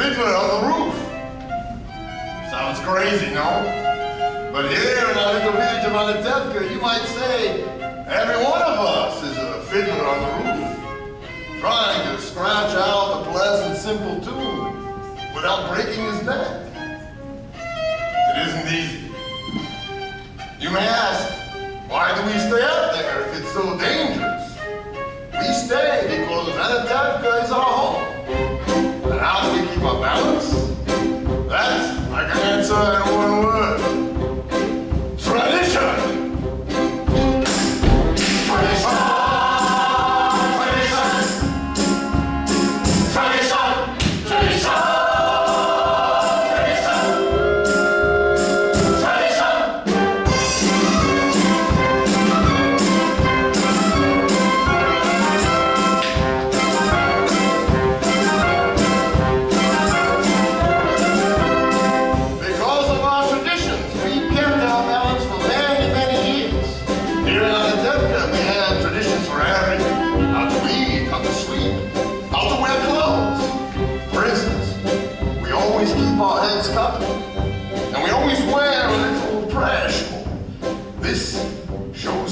fiddler on the roof. Sounds crazy, no? But here in our little village of Anatevka, you might say every one of us is a fiddler on the roof, trying to scratch out a pleasant, simple tune without breaking his neck. It isn't easy. You may ask, why do we stay out there if it's so dangerous? We stay because Anatevka is our home. And how do we keep our balance? That I can answer in one word. Tradition!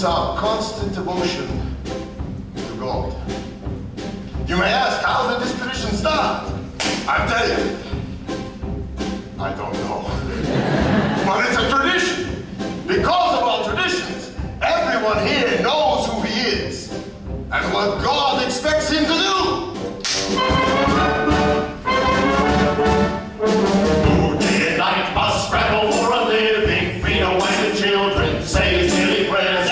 Our constant devotion to God. You may ask, how did this tradition start? I tell you, I don't know. But it's a tradition. Because of our traditions, everyone here knows who he is and what God expects him to do. Who day and night must scramble for a living, feed away the children, say his daily prayers.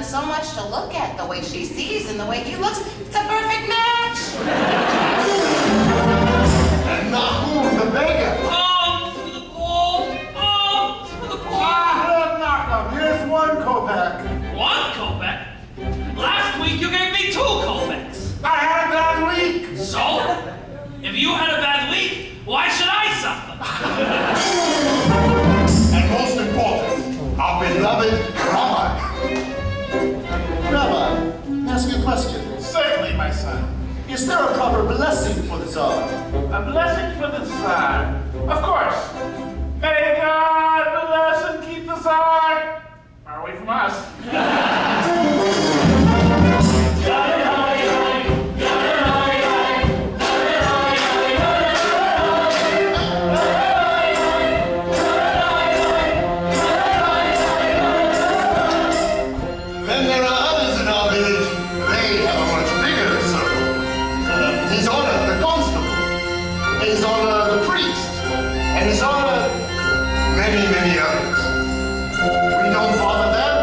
So much to look at, the way she sees and the way he looks. It's a perfect match. And Nahum, the beggar. For the ball. For the ball. Nahum, here's 1 kopeck. 1 kopeck? Last week you gave me 2 kopecks. I had a bad week. So? If you had a bad week, why should I suffer? And most important, our beloved Rabbi. Rabbi, may I ask you a question? Certainly, my son. Is there a proper blessing for the Tsar? A blessing for the Tsar? Of course. His Honor the Priest, and His Honor many others. We don't bother them,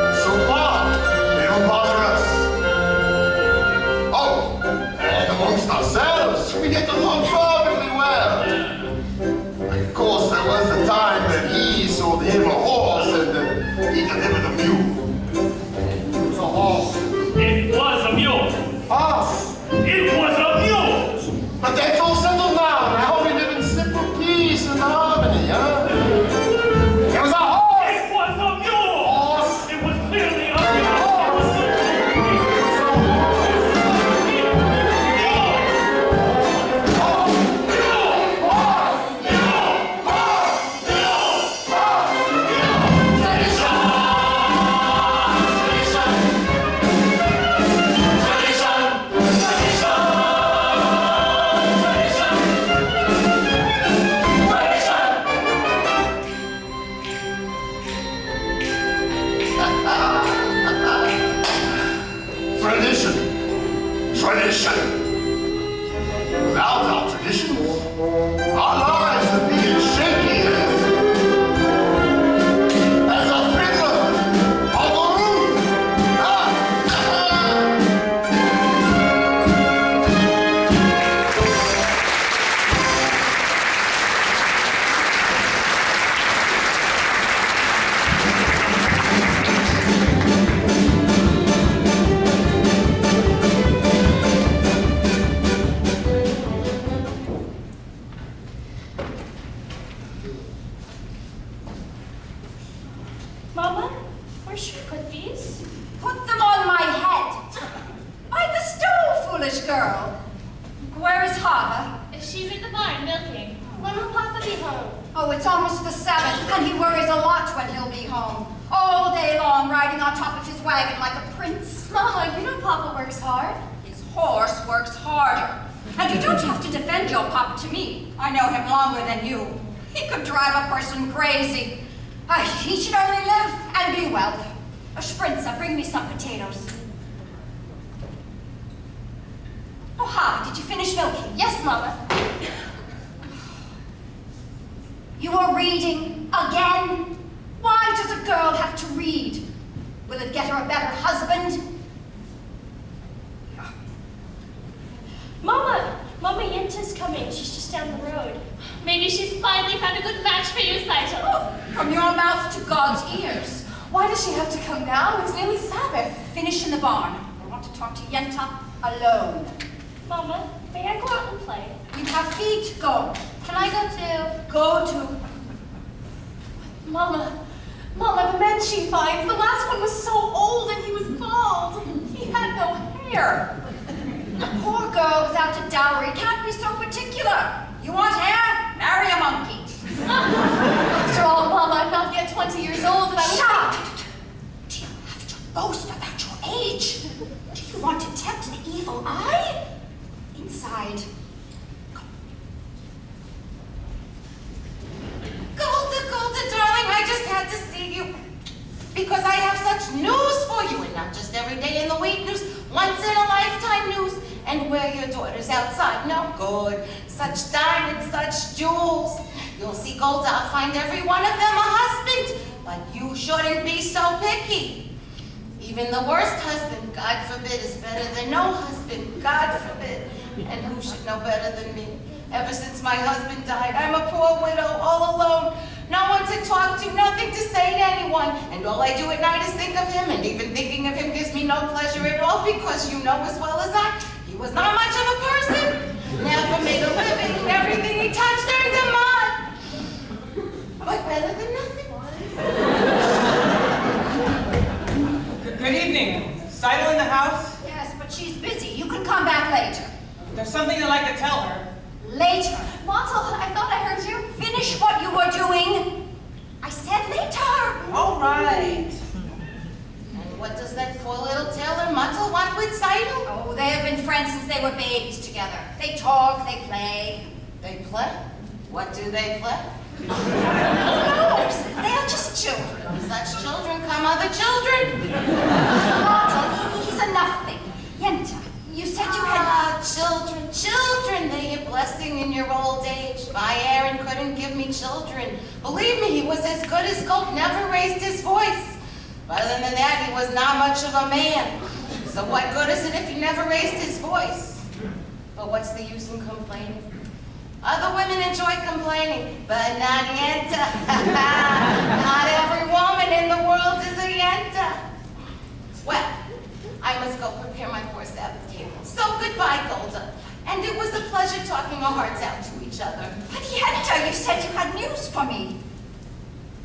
and so far, they don't bother us. Oh, and amongst ourselves, we get along perfectly well. Of course, there was the time that he sold him a horse and he delivered a mule. It was a horse. It was a mule. Horse. It was a mule. But that's all settled now. Now we live in simple peace and harmony, huh? It was a horse! It was a mule. Horse! It was clearly a mule. It was Tradition. Without our traditions, our lives would be as shaky as a fiddler on the roof. Mama, where should we put these? Put them on my head. By the stove, foolish girl. Where is Hava? She's in the barn milking. When will Papa be home? Oh, it's almost the Sabbath, and he worries a lot when he'll be home. All day long, riding on top of his wagon like a prince. Mama, you know Papa works hard. His horse works harder. And you don't have to defend your papa to me. I know him longer than you. He could drive a person crazy. He should only live and be well. Sprinza, bring me some potatoes. Oh, Hava, did you finish milking? Yes, Mama. You are reading again? Why does a girl have to read? Will it get her a better husband? Mama Yenta's coming. She's just down the road. Maybe she's finally found a good match for you, Saito. Oh, from your mouth to God's ears. Why does she have to come now? It's nearly Sabbath. Finish in the barn. I want to talk to Yenta alone. Mama, may I go out and play? You have feet, go. Can I go too? Go to. Mama, the man she finds, the last one was so old and he was bald. He had no hair. A poor girl without a dowry can't be so particular. You want hair? Marry a monkey. After all, Mama, I'm not yet 20 years old and I was... Shut up! Do you have to boast about your age? Do you want to tempt the evil eye? Inside. Golda, darling, I just had to see you. Because I have such news for you, and not just every day in the week news, once in a lifetime news. And where your daughter's outside, no good. Such diamonds, such jewels. You'll see, Golda, I'll find every one of them a husband. But you shouldn't be so picky. Even the worst husband, God forbid, is better than no husband, God forbid. And who should know better than me? Ever since my husband died, I'm a poor widow, all alone. No one to talk to, nothing to say to anyone. And all I do at night is think of him, and even thinking of him gives me no pleasure at all, because you know as well as I, he was not much of a person. Never made a living, everything he touched turned to mud. But better than nothing. Good evening. Saito in the house? Yes, but she's busy. You can come back later. There's something I'd like to tell her. Later. Motto, I thought I heard you. Finish what you were doing. I said later. All right. And what does that poor little tailor Mutzel want with Saito? Oh, they have been friends since they were babies together. They talk, they play. They play? What do they play? Who knows? They are just children. From such children come other children. Motto, he's a nothing. Yenta, you said you had... Children, they a blessing in in your old age. My Aaron couldn't give me children. Believe me, he was as good as gold, never raised his voice. But other than that, he was not much of a man. So what good is it if he never raised his voice? But what's the use in complaining? Other women enjoy complaining, but not Yenta. Not every woman in the world is a Yenta. Well, I must go prepare my poor Sabbath table. So goodbye, Golda. And it was a pleasure talking our hearts out to each other. But Yenta, you said you had news for me.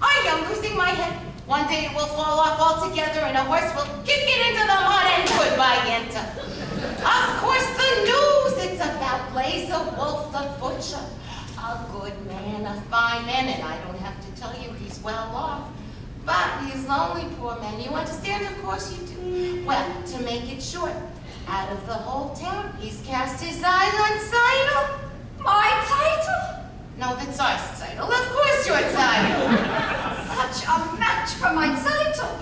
I am losing my head. One day it will fall off altogether and a horse will kick it into the mud and goodbye, Yenta. Of course, the news, it's about Blazer Wolf the Butcher. A good man, a fine man, and I don't have to tell you he's well off. But he's lonely, poor man. You understand? Of course you do. Well, to make it short, out of the whole town, he's cast his eyes on Seidel. My title? No, that's our title. Of course your title. Such a match for my title.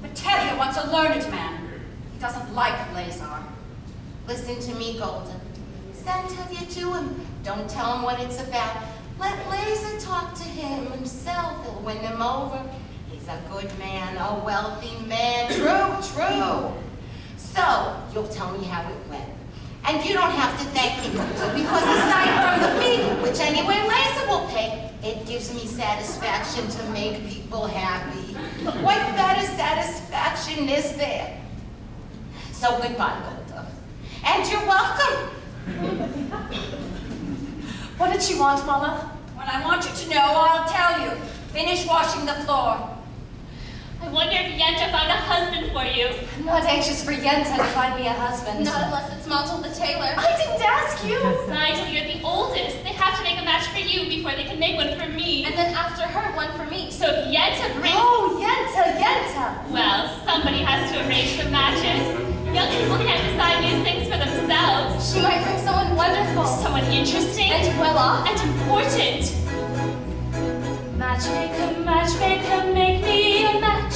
But Tevye wants a learned man. He doesn't like Lazar. Listen to me, Golden. Send Tevye to him. Don't tell him what it's about. Let Lazar talk to him himself. He'll win him over. He's a good man, a wealthy man. True, true. So, you'll tell me how it went. And you don't have to thank me, because aside from the fee, which anyway Lazar will pay, it gives me satisfaction to make people happy. What better satisfaction is there? So goodbye, Golda. And you're welcome. What did she want, Mama? When I want you to know, I'll tell you. Finish washing the floor. I wonder if Yenta found a husband for you. I'm not anxious for Yenta to find me a husband. Not unless it's Montel the tailor. I didn't ask you. Nigel, you're the oldest. They have to make a match for you before they can make one for me. And then after her, one for me. So if Yenta brings... Oh, Yenta. Well, somebody has to arrange the matches. Young people can't decide these things for themselves. She might bring someone wonderful. Someone interesting. And well off. And important. Matchmaker, matchmaker, make me a match.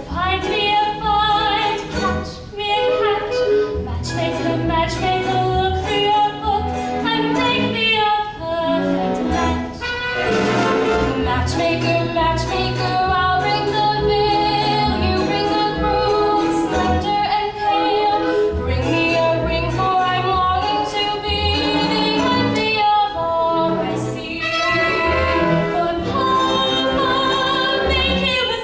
Find me a find, catch me a catch. Matchmaker, matchmaker, look through your book and make me a perfect match. Matchmaker, matchmaker, I'll ring the veil. You bring the groom, slender and pale. Bring me a ring, for I'm longing to be the envy of all I see. For Papa, make him a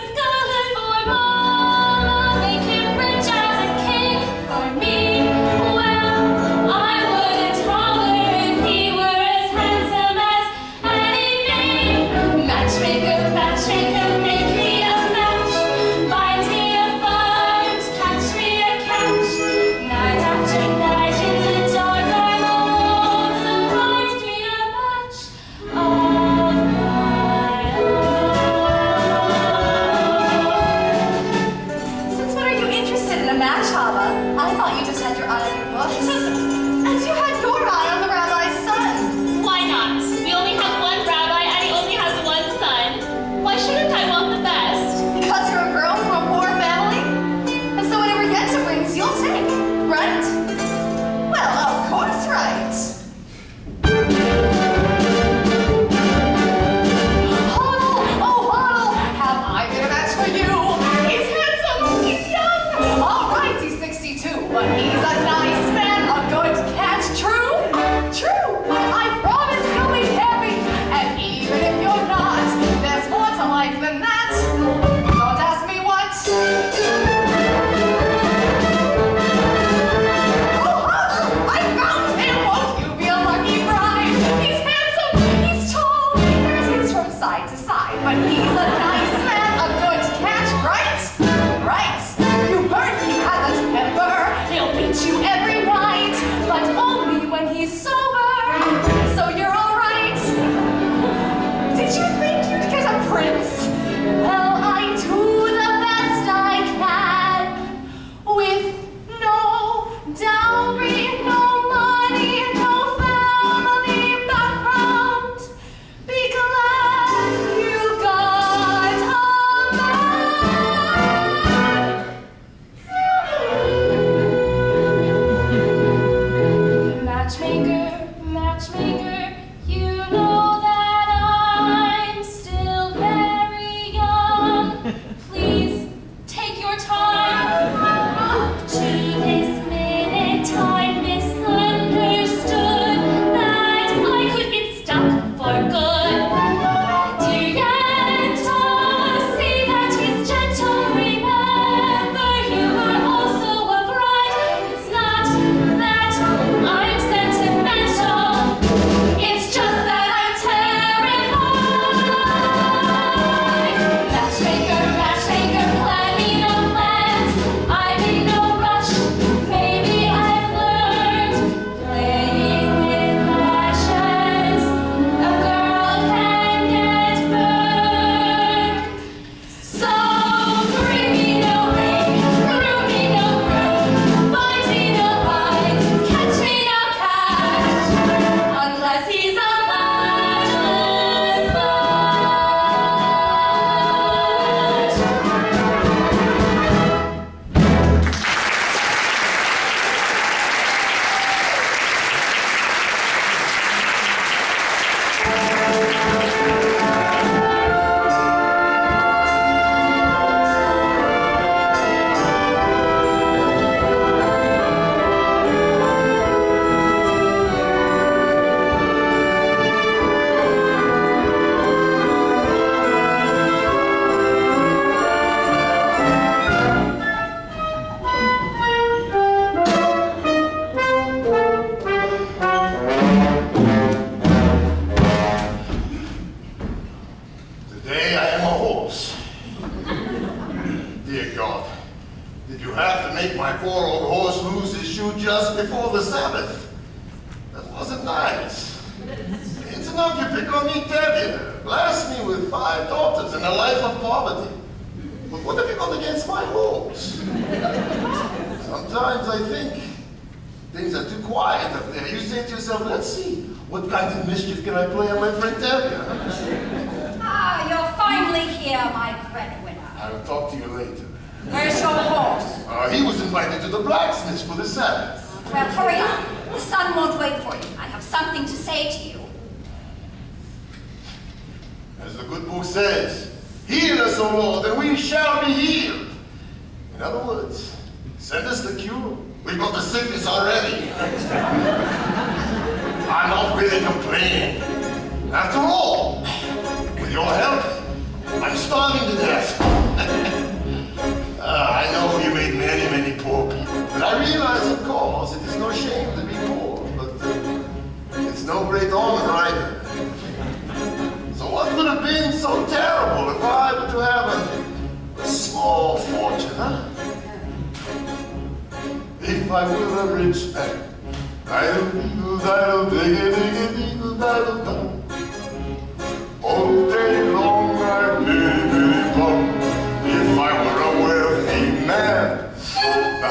enough you pick on me, Tevye. Blast me with 5 daughters and a life of poverty. But what have you got against my hopes? Sometimes I think things are too quiet up there. You say to yourself, let's see, what kinds of mischief can I play on my friend Tevye? Ah, you're finally here, my breadwinner. I'll talk to you later. Where's your horse? He was invited to the blacksmith for the Sabbath. Well, hurry up. The sun won't wait for you. I have something to say to you. As the good book says, heal us, O Lord, and we shall be healed. In other words, send us the cure. We've got the sickness already. I'm not really complaining. After all, with your help, I'm starving to death. I know you made many, many poor people, but I realize, of course, it is no shame to be poor, but it's no great honor either. So what would have been so terrible if I were to have a small fortune, huh? If I were a rich man, I'll all day long I'd bum. If I were a wealthy man, I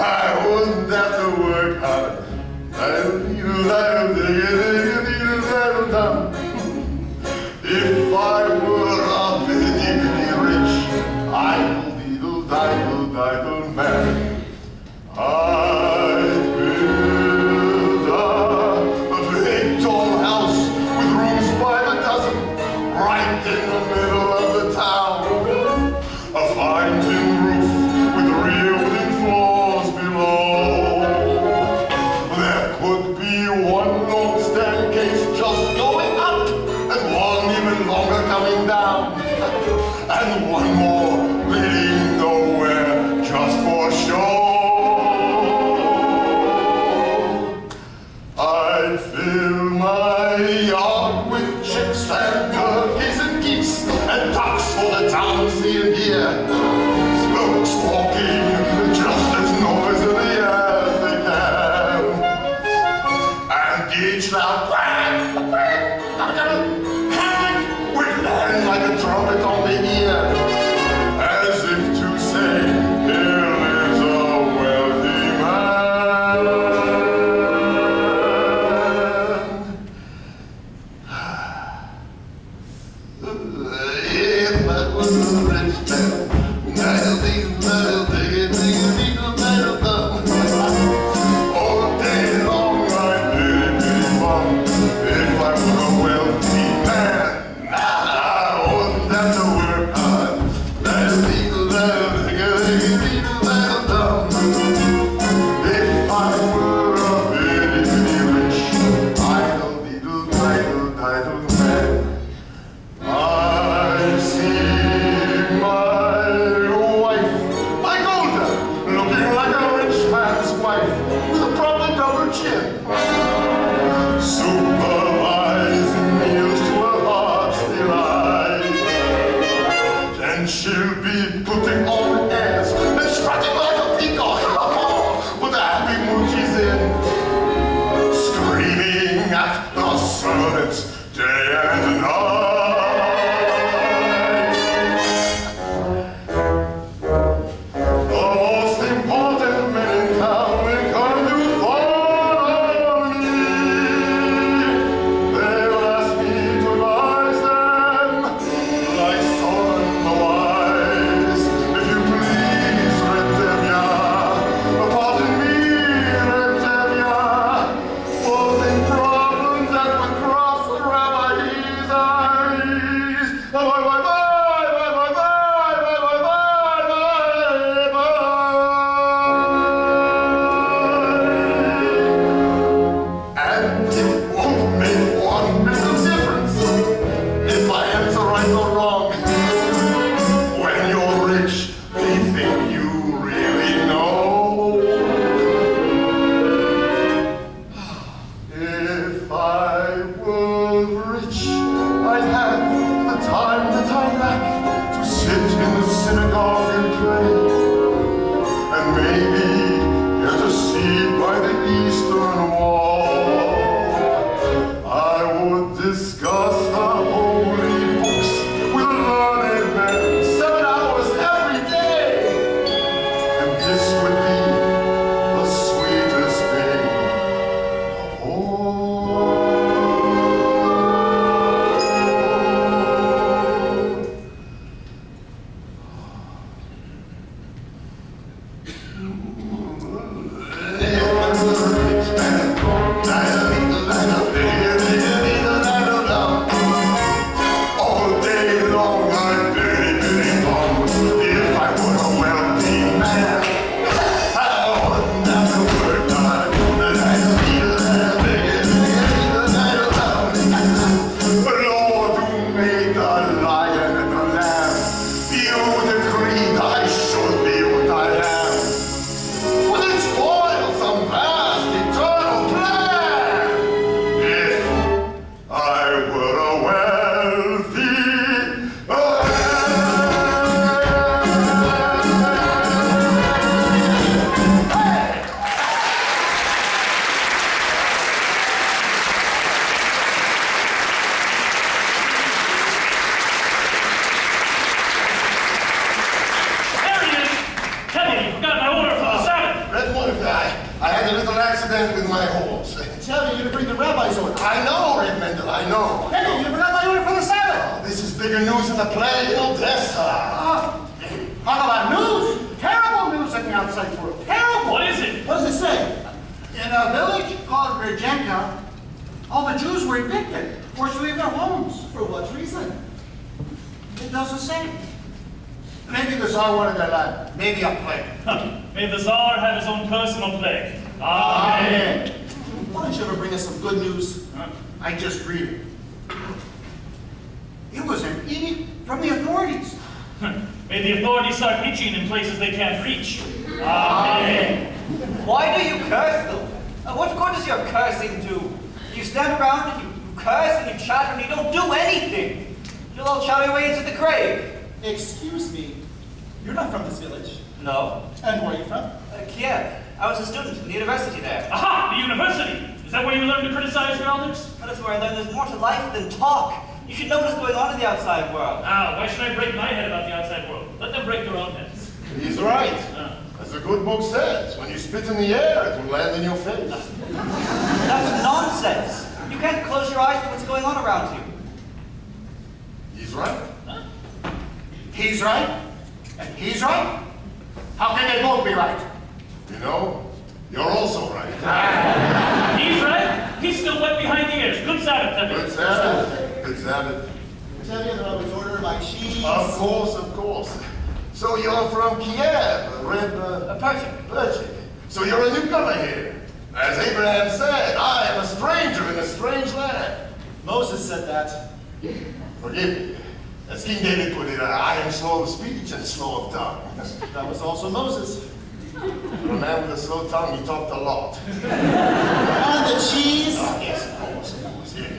wouldn't have to work hard. If I were a bitty rich, idle man, I'd build a big tall house with rooms by the dozen, right in the middle of the town. A fine tin roof with real wooden floors below. There could be one long staircase just going up, and one even longer coming down, and one more leading nowhere just for show. I'd fill my yard with chicks and turkeys and geese and ducks for the town to see and hear. Folks walking just as noisily as they can. And each loud bang, bang, bang, would land like a trumpet on the ear, as if to say, here lives a wealthy man. If I was a rich man, all day long I'd be fun. If I were a wealthy man, I wouldn't have to work hard. If I were a bitty rich, idle man, I see my wife, my Golda, looking like a rich man's wife with a proper double chin. Supervising meals to her heart's delight. And she'll be putting on airs and strutting like a peacock with the happy mood she's in. Screaming at the servants day and night. The most important men in town will come to follow me. They'll ask me to advise them, like Solomon the wise. If you please, Retevia, pardon me, Retevia, for the problems that would cross the rabbi's eyes. Bye, bye, bye, bye, bye, bye, bye, bye, bye, bye, bye. And it won't make one bit of difference if I answer right or wrong. When you're rich, they think you really know. If I were rich, I'd have the time that I lack to sit in the synagogue and pray, and maybe get a seat by the eastern wall. I would discuss I know. Hey, you forgot my order for the Sabbath. This is bigger news than the plague in Odessa. Talk about news. Terrible news in the outside world. Terrible. What is it? What does it say? In a village called Virgenka, all the Jews were evicted, forced to leave their homes. For what reason? It doesn't say. Maybe the Tsar wanted their land. Maybe a plague. May the Tsar have his own personal plague. Amen. Why don't you ever bring us some good news? I just read it. It was an edict from the authorities. May the authorities start itching in places they can't reach. Amen. Why do you curse them? What good does your cursing do? You stand around and you curse and you chatter and you don't do anything. You'll all chatter your way into the grave. Excuse me, you're not from this village. No. And where are you from? Kiev. I was a student in the university there. Aha! The university! Is that where you learn to criticize your elders? That is where I learned there's more to life than talk. You should know what is going on in the outside world. Ah, why should I break my head about the outside world? Let them break their own heads. He's right. As the good book says, when you spit in the air, it will land in your face. That's nonsense. You can't close your eyes to what's going on around you. He's right. He's right, and he's right. How can they both be right? You know, you're also right. He's right. He's still wet behind the ears. Good Sabbath, Debbie. Good Sabbath. Good Sabbath. Tell you that I was ordering my cheese. Of course, of course. So you're from Kiev, Reb Persian. So you're a newcomer here. As Abraham said, I am a stranger in a strange land. Moses said that. Forgive me. As King David put it, I am slow of speech and slow of tongue. That was also Moses. For a man with a slow tongue, he talked a lot. And the cheese. Oh, yes, of course, yeah.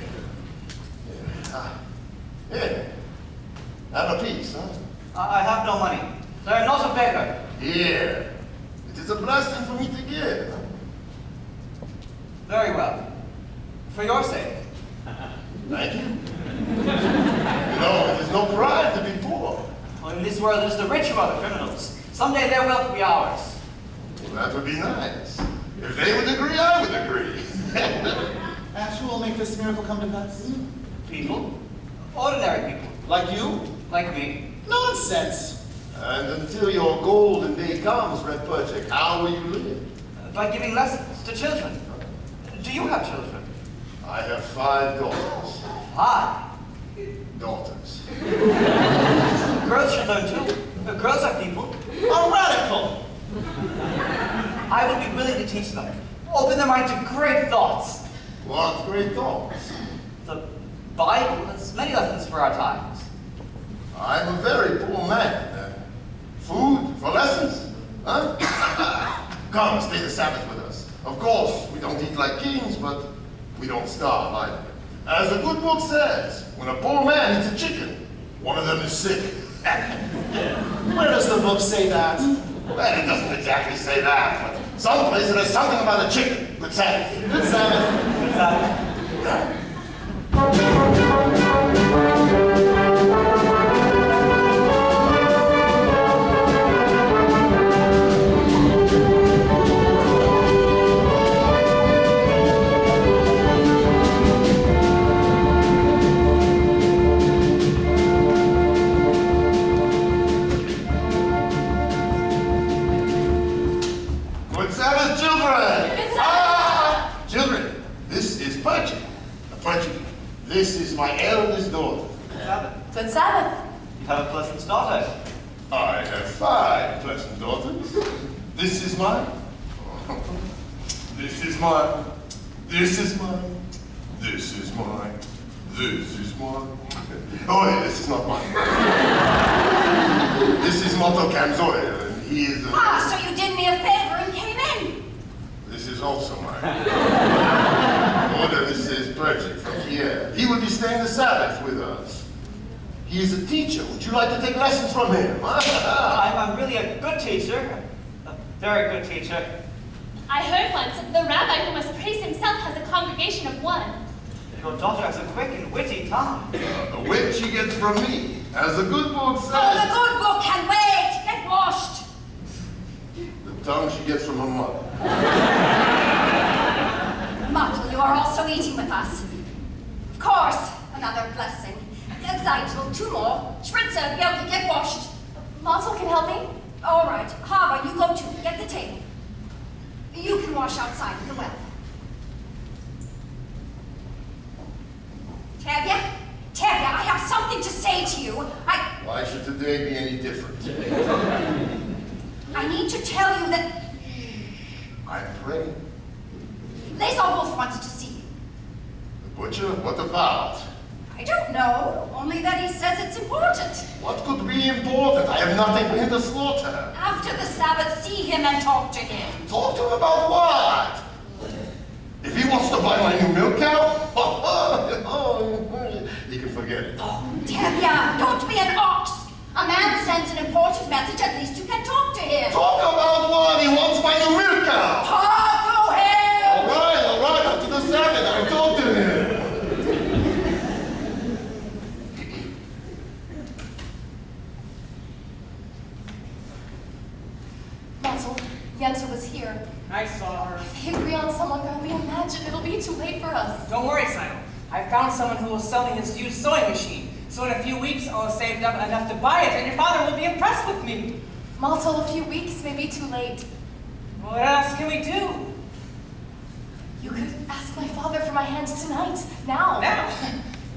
Yeah. Have a piece, huh? I have no money. They're not a beggar. Here. It is a blessing for me to give. Very well. For your sake. Thank you. No, it is no pride to be poor. Well, in this world, it is the rich who are the criminals. Someday their wealth will be ours. Well, that would be nice. If they would agree, I would agree. And who will make this miracle come to pass? People. Ordinary people. Like you? Like me. Nonsense. And until your golden day comes, Red Purchik, how will you live? By giving lessons to children. Do you have children? I have 5 daughters. 5. Daughters. Girls should learn too. Girls are people. A radical. I would be willing to teach them. Open their mind to great thoughts. What great thoughts. The Bible has many lessons for our times. I'm a very poor man. Food for lessons? Huh? Come, stay the Sabbath with us. Of course, we don't eat like kings, but we don't starve either. As the good book says, when a poor man eats a chicken, one of them is sick. Where does the book say that? Well, it doesn't exactly say that, but someplace it has something about a chicken. Good Sabbath. Good Sabbath. Good Sabbath. Good Sabbath, children! Good Sabbath. Ah! Children, this is Purchik. Purchik, this is my eldest daughter. Good Sabbath. Good Sabbath. You have a pleasant daughter. I have 5 pleasant daughters. This is mine. This is mine. This is mine. This is mine. This is mine. Oh, yeah, this is not mine. This is Moto Kamzoya, and he is. So you did me a favor and came in. This is also mine. Order, this is Purchik from Kiev. He will be staying the Sabbath with us. He is a teacher. Would you like to take lessons from him? I'm really a good teacher. A very good teacher. I heard once the rabbi who must praise himself has a congregation of 1. Your daughter has a quick and witty tongue. The wit she gets from me. As the good book says, Oh, the good book can wait. Get washed. the tongue she gets from her mother. Mottle, you are also eating with us. Of course, another blessing. Zeitel, 2 more. Spritzer, Bjelke, get washed. Motzel can help me. All right, Hava, you go too. Get the table. You can wash outside at the well. Tevye, I have something to say to you. Why should today be any different? I need to tell you that I'm praying. Laser Wolf wants to see you. The butcher? What about? I don't know, only that he says it's important. What could be important? I have nothing for him to slaughter. After the Sabbath, see him and talk to him. Talk to him about what? If he wants to buy my new milk cow, he can forget it. Oh, Tevye, don't be an ox. A man sends an important message, at least you can talk to him. Talk about what? He wants my new milk cow. Talk to him! All right, after the Sabbath, I'll talk to him. Motzel, Yenta was here. I saw her. If they agree on someone, can we imagine it'll be too late for us? Don't worry, Simon. I found someone who will sell me his used sewing machine. So in a few weeks, I'll have saved up enough to buy it, and your father will be impressed with me. Motzel, a few weeks may be too late. What else can we do? You could ask my father for my hand tonight, now. Now?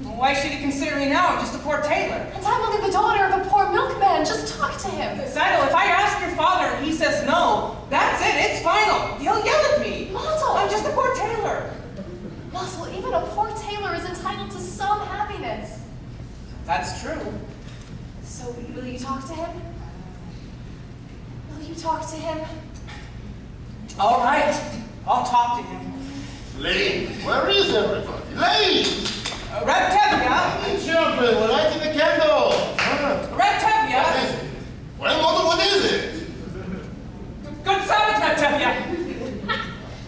Why should he consider me now? I'm just a poor tailor. And I'm only the daughter of a poor milkman. Just talk to him. Seidel, if I ask your father and he says no, that's it. It's final. He'll yell at me. Motzel! I'm just a poor tailor. Motzel, even a poor tailor is entitled to some happiness. That's true. So, will you talk to him? Will you talk to him? All right. I'll talk to him. Ladies, where is everybody? Ladies! Red Tevye! Hey, children, we're lighting the candle. Red Tevye! Well, Mother, what is it? Good Sabbath, Red Tevye!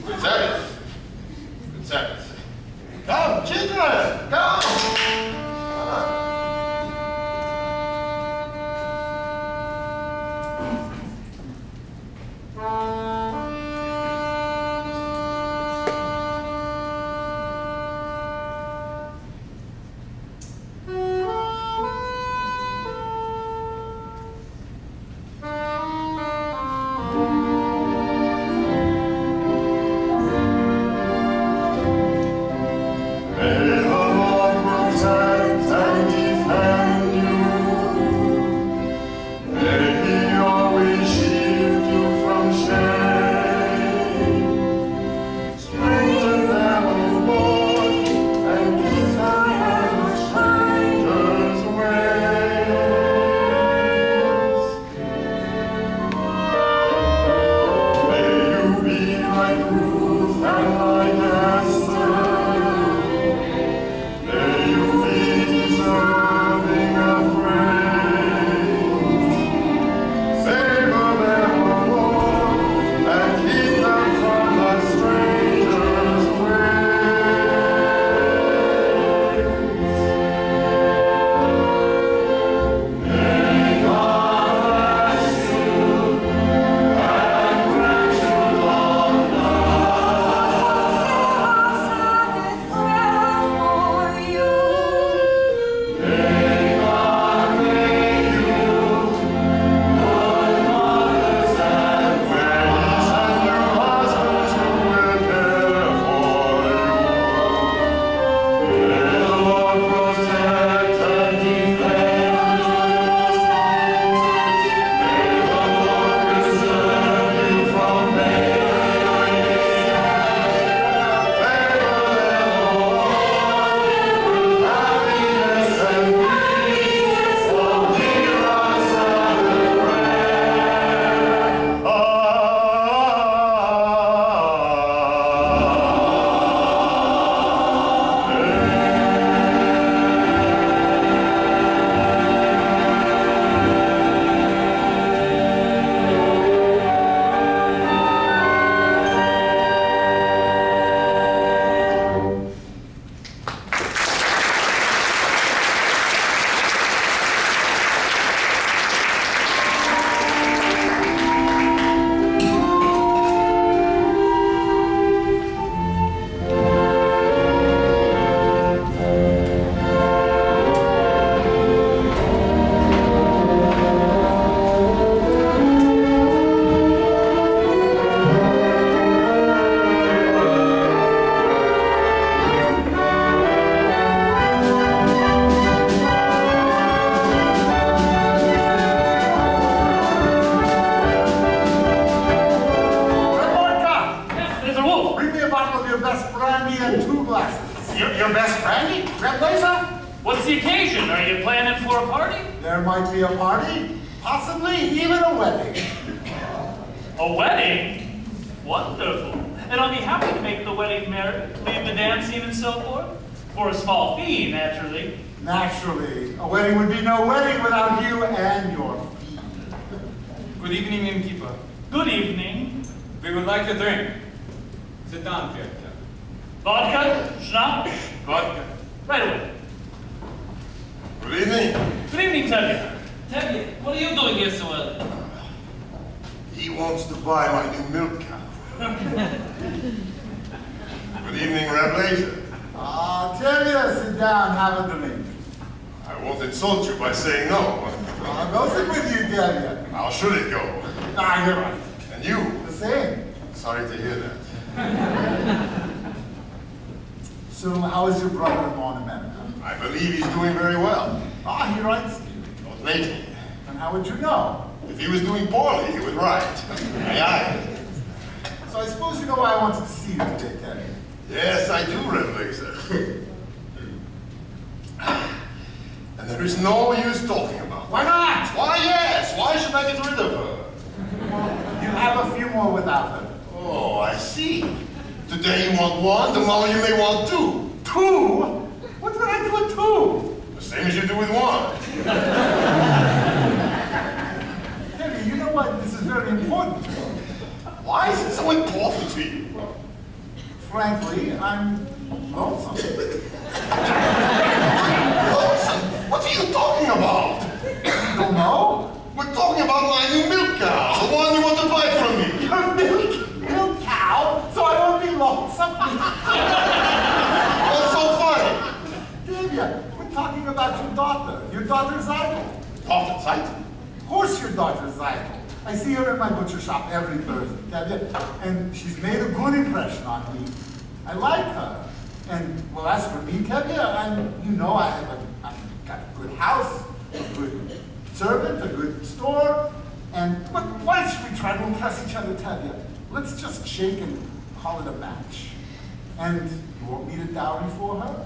Good Sabbath. Good Sabbath. Come, children, come. Come on. What's the occasion? Are you planning for a party? There might be a party, possibly even a wedding. A wedding? Wonderful. And I'll be happy to make the wedding merry, lead the dancing and so forth. For a small fee, naturally. Naturally. A wedding would be no wedding without you and your fee. Good evening, innkeeper. Good evening. We would like a drink. Sit down, Fiddler. Vodka? Schnapps? Vodka. Right away. Good evening. Good evening, Tevye. Tevye, what are you doing here so early? He wants to buy my new milk cow. Good evening, Rablazer. Tell you, sit down, have a drink. I won't insult you by saying no. Go sit with you, tell you. How should it go? You're right. And you? The same. Sorry to hear that. So, how is your brother-in-law in America? I believe he's doing very well. He writes to you. Not lately. And how would you know? If he was doing poorly, he would write. Aye, So I suppose you know why I wanted to see you today, Teddy. Yes, I do, Rablazer. And there is no use talking about it. Why not? Why, yes. Why should I get rid of her? You have a few more without her. Oh, I see. Today you want one, tomorrow you may want two. Two? What did I do with two? The same as you do with one. Teddy, you know what? This is very important to me. Why is it so important to you? Frankly, I'm lonesome. Lonesome? What are you talking about? You don't know? We're talking about my new milk cow, the one you want to buy from me. Your milk cow? So I won't be lonesome? What's so funny? Delia, we're talking about your daughter. Your daughter Zykel. Daughter Zykel? Of course your daughter Zykel. I see her in my butcher shop every Thursday, Delia, and she's made a good impression on me. I like her. And, well, as for me, Tevye, you know I've got a good house, a good servant, a good store, and but why should we try to impress each other, Tevye? Let's just shake and call it a match. And you won't need a dowry for her.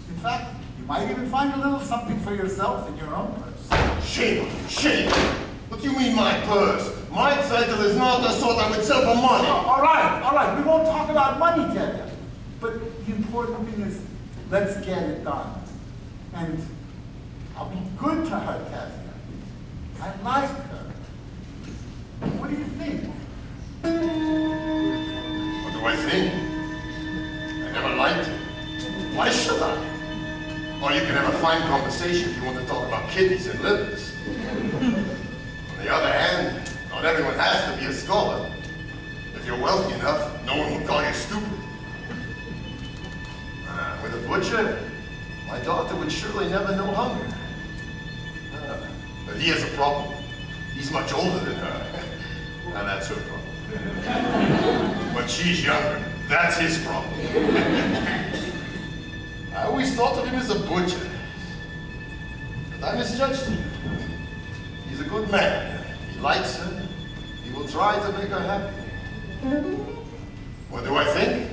In fact, you might even find a little something for yourself in your own purse. Shame, shame. What do you mean my purse? My Zykel is not the sort I would sell for money. All right. We won't talk about money, Tevye. But the important thing is, let's get it done. And I'll be good to her, Tevye. I like her. What do you think? What do I think? I never liked it. Why should I? Or you can have a fine conversation if you want to talk about kidneys and livers. On the other hand, not everyone has to be a scholar. If you're wealthy enough, no one will call you stupid. With a butcher, my daughter would surely never know hunger. But he has a problem. He's much older than her. Now that's her problem. But she's younger. That's his problem. I always thought of him as a butcher. But I misjudged him. He's a good man. He likes her. He will try to make her happy. What do I think?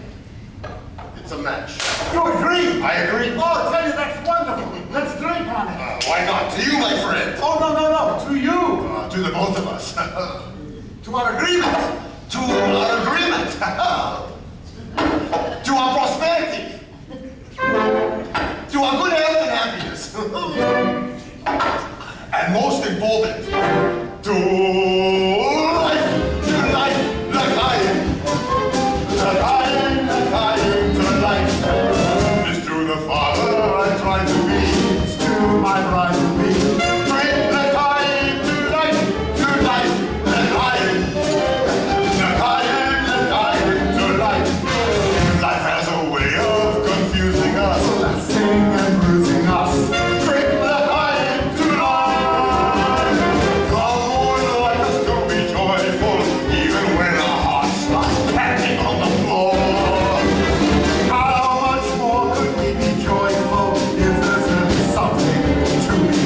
It's a match. You agree? I agree. Oh, tell you, that's wonderful. Let's drink on it. Why not? To you, my friend. Oh, no. To you. To the both of us. To our agreement. To our agreement. To our prosperity. To our good health and happiness. And most important, to life. To life like I am. Like I am, like I am to life. It's to the father I try to be. It's to my bride to be. Drink like I am to life like I am. Like I am, like I am to life. Life has a way of confusing us. Blessing and bruising us. Drink like I am to life. Come on, like us to be joyful, even when our hearts start panting on the floor. How much more could we be joyful if there's really something to be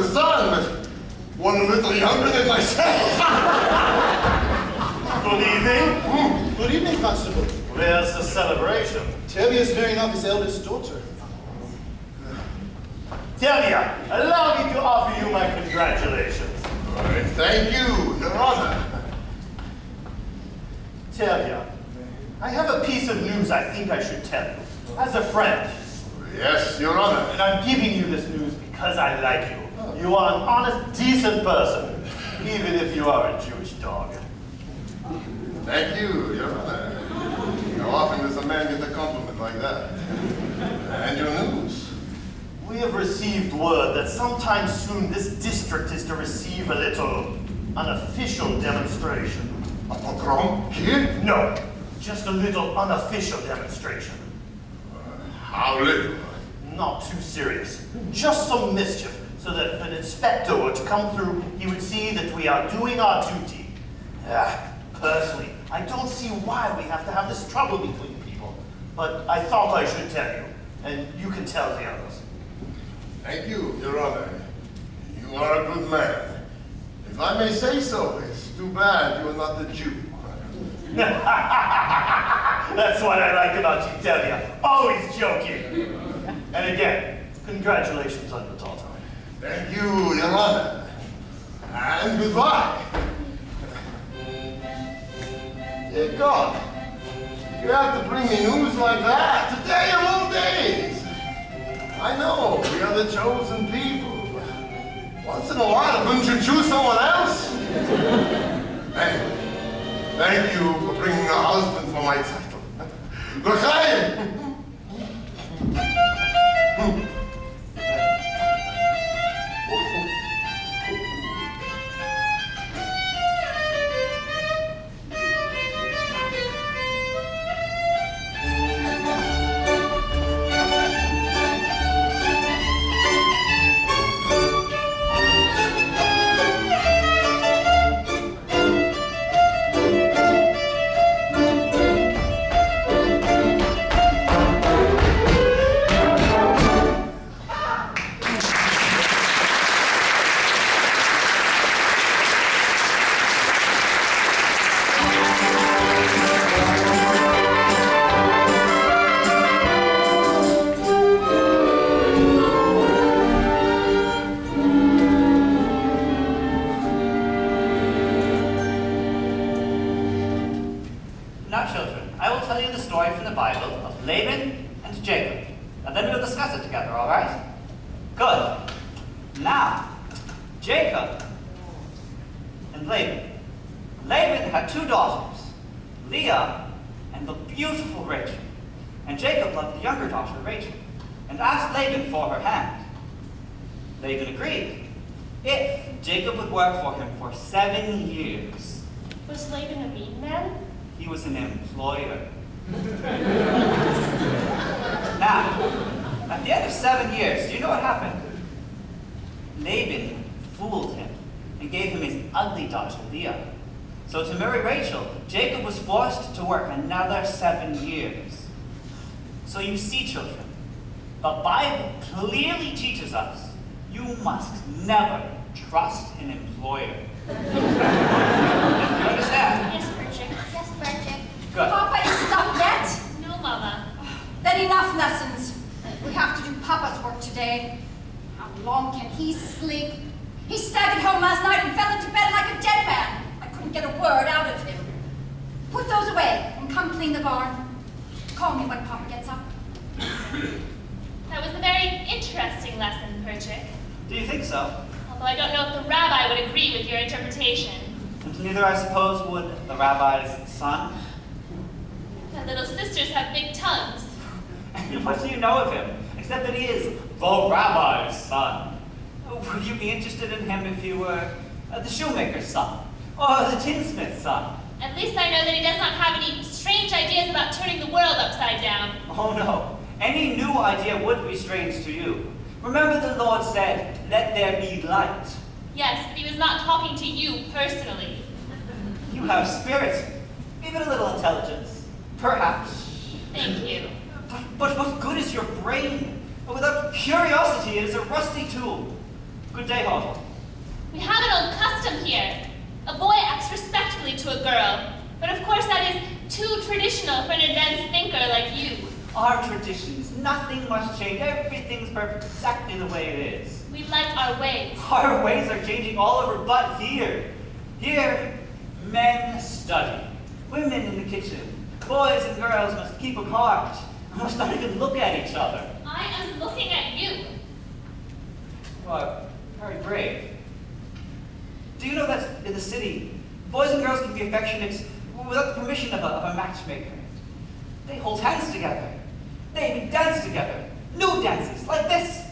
the son, but one a little younger than myself. Good evening. Good evening, Constable. Where's the celebration? Tevia's marrying off his eldest daughter. Tevye, allow me to offer you my congratulations. Thank you, Your Honor. Tevye, I have a piece of news I think I should tell you. As a friend. Yes, Your Honor. And I'm giving you this news because I like you. You are an honest, decent person, even if you are a Jewish dog. Thank you, Your Honor. How often does a man get a compliment like that? And your news? We have received word that sometime soon this district is to receive a little unofficial demonstration. A pogrom here? No, just a little unofficial demonstration. How little? Not too serious. Just some mischief, so that if an inspector were to come through, he would see that we are doing our duty. Personally, I don't see why we have to have this trouble between people, but I thought I should tell you, and you can tell the others. Thank you, Your Honor. You are a good man. If I may say so, it's too bad you are not the Jew. That's what I like about you, Tevye. Always joking. And again, congratulations on your daughter. Thank you, Your Honor. And goodbye. Dear God, you have to bring me news like that today of all days. I know we are the chosen people. Once in a while, couldn't you choose someone else? Thank you for bringing a husband for my title. L'chaim! For 7 years. Was Laban a mean man? He was an employer. Now, at the end of 7 years, do you know what happened? Laban fooled him and gave him his ugly daughter, Leah. So to marry Rachel, Jacob was forced to work another 7 years. So you see, children, the Bible clearly teaches us you must never trust an employer. You understand? Yes, Bridget. Yes, Bridget. Good. Papa isn't up yet? No, Mama. Then enough lessons. We have to do Papa's work today. How long can he sleep? He staggered home last night and fell into bed like a dead man. I couldn't get a word out of him. Put those away and come clean the barn. Call me when Papa gets up. That was a very interesting lesson, Perchik. Do you think so? Although I don't know if the rabbi would agree with your interpretation. And neither, I suppose, would the rabbi's son. My little sisters have big tongues. What do you know of him, except that he is the rabbi's son? Would you be interested in him if you were the shoemaker's son, or the tinsmith's son? At least I know that he does not have any strange ideas about turning the world upside down. Oh no, any new idea would be strange to you. Remember the Lord said, "Let there be light." Yes, but he was not talking to you personally. You have spirit, even a little intelligence, perhaps. Thank you. But what good is your brain? Without curiosity, it is a rusty tool. Good day, Holt. We have an old custom here. A boy acts respectfully to a girl, but of course that is too traditional for an advanced thinker like you. Our traditions, nothing must change. Everything's perfect exactly the way it is. We like our ways. Our ways are changing all over but here. Here, men study. Women in the kitchen. Boys and girls must keep apart. Must not even look at each other. I am looking at you. Well, very brave. Do you know that in the city, boys and girls can be affectionate without the permission of a matchmaker? They hold hands together. They even dance together. New dances like this.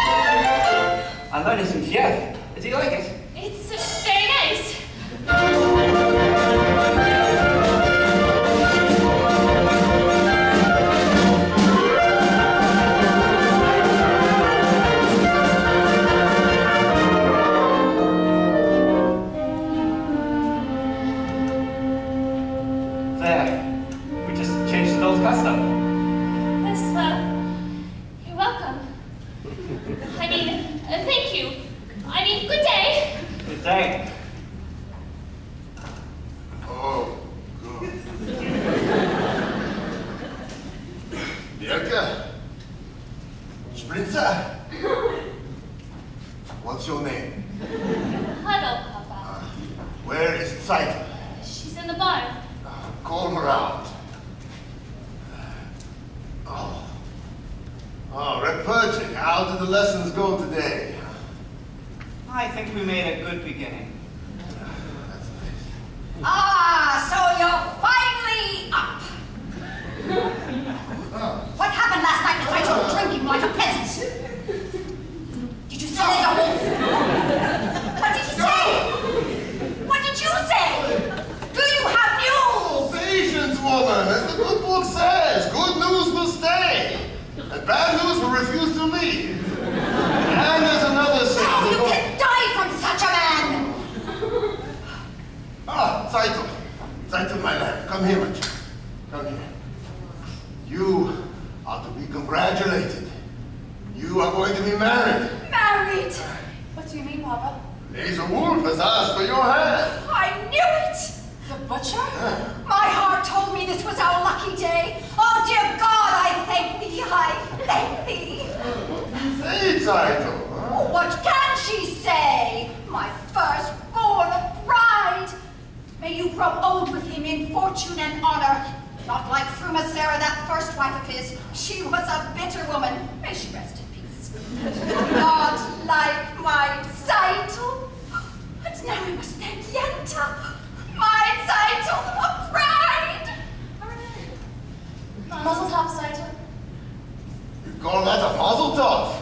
I learned this from Jeff. Do you like it? It's very nice. There. We just changed an old custom. Yes, you're welcome. I mean, thank you. I mean, good day. Good day. Oh, good. Bianca? Sprinza? What's your name? Hello, Papa. Where is Zeit? She's in the barn. Call her out. Oh, Repurching, how did the lessons go today? I think we made a good beginning. Ah, so you're finally up. What happened last night was I told drinking like a peasant. Did you say there's a wolf? What did you say? What did you say? Do you have news? Patience, woman, as the good book says, good news will stay, and bad news will refuse to leave. And there's another Oh, saying. you can die from such a man. Ah, Zeitel, my lad, come here, my child. Come here. You are to be congratulated. You are going to be married. Married. What do you mean, Papa? Laser Wolf has asked for your hand. I knew it. The butcher? My heart told me this was our lucky day. Oh, dear God, I thank thee. I thank thee. Say, Zeitel. Oh, what can she say? My firstborn bride. May you grow old with him in fortune and honor. Not like Frumasera, that first wife of his. She was a bitter woman. May she rest in peace. Not like my Zeitel. But now I must thank Yenta. My Zeitel, a bride. Muzzle top, Saito. You call that a mazel tov?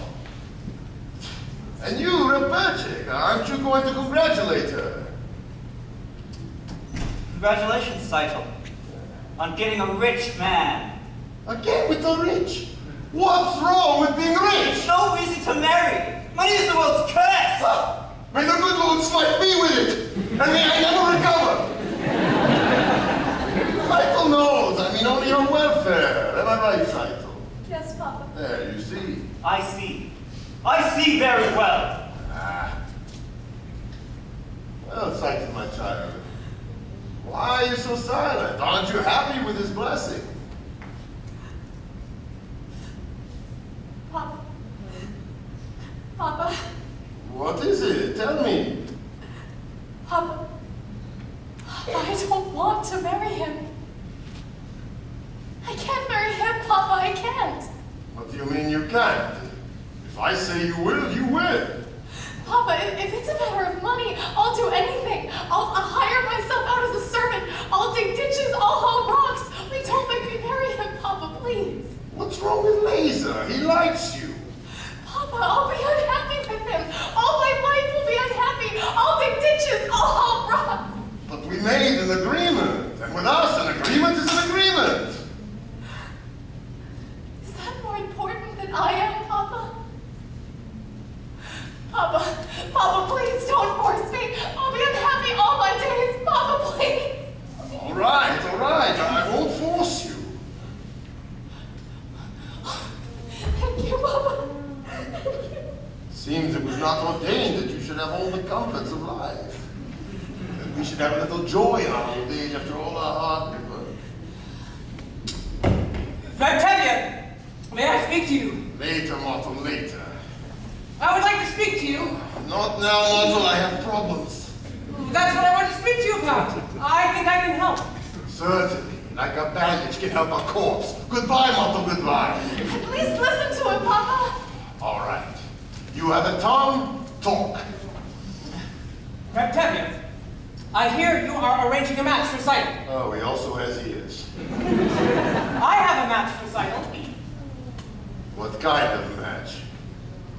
And you, Repurching, aren't you going to congratulate her? Congratulations, Zeitel, on getting a rich man. Again with the rich? What's wrong with being rich? So easy to marry. Money is the world's curse. May the good Lord smite me with it, and may I never recover. Zeitel knows, I mean only your welfare. Am I right, Zeitel? Yes, Papa. There, you see. I see. I see very well. Well, Zeitel, my child, why are you so silent? Aren't you happy with his blessing? Papa. Papa. What is it? Tell me. Papa. I don't want to marry him. I can't marry him, Papa. I can't. What do you mean you can't? If I say you will, you will. Papa, if it's a matter of money, I'll do anything. I'll hire myself out as a servant. I'll dig ditches. I'll haul rocks. Please don't make me marry him, Papa, please. What's wrong with Laser? He likes you. Papa, I'll be unhappy with him. All my life will be unhappy. I'll dig ditches. I'll haul rocks. But we made an agreement, and with us, an agreement is an agreement. Is that more important than I am, Papa? Papa, please don't force me. I'll be unhappy all right, all right. I won't force you. Thank you, Papa. Seems it was not ordained that you should have all the comforts of life. That we should have a little joy in our old age after all our hard work. Octavia, may I speak to you? Later, Motto, later. I would like to speak to you. Not now, Motto, I have problems. That's what I want to speak to you about. I think I can help. Certainly, like a bandage can help a corpse. Goodbye, Motto, goodbye. Please listen to him, Papa. All right. You have a tongue, talk. Octavia, I hear you are arranging a match recital. Oh, he also has ears. I have a match recital. What kind of match?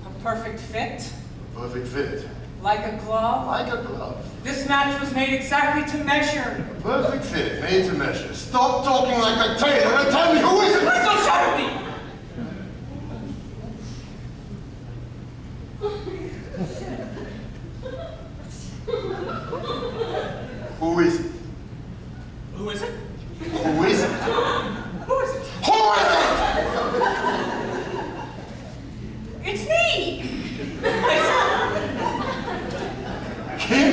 A perfect fit, Perfect fit. like a glove. Like a glove. This match was made exactly to measure. A perfect fit, made to measure. Stop talking like a tailor and tell me who is it? Please don't shout at me! Who is it? Who is it? Who is it? Who is it? Who is it? It's me! Myself! Him?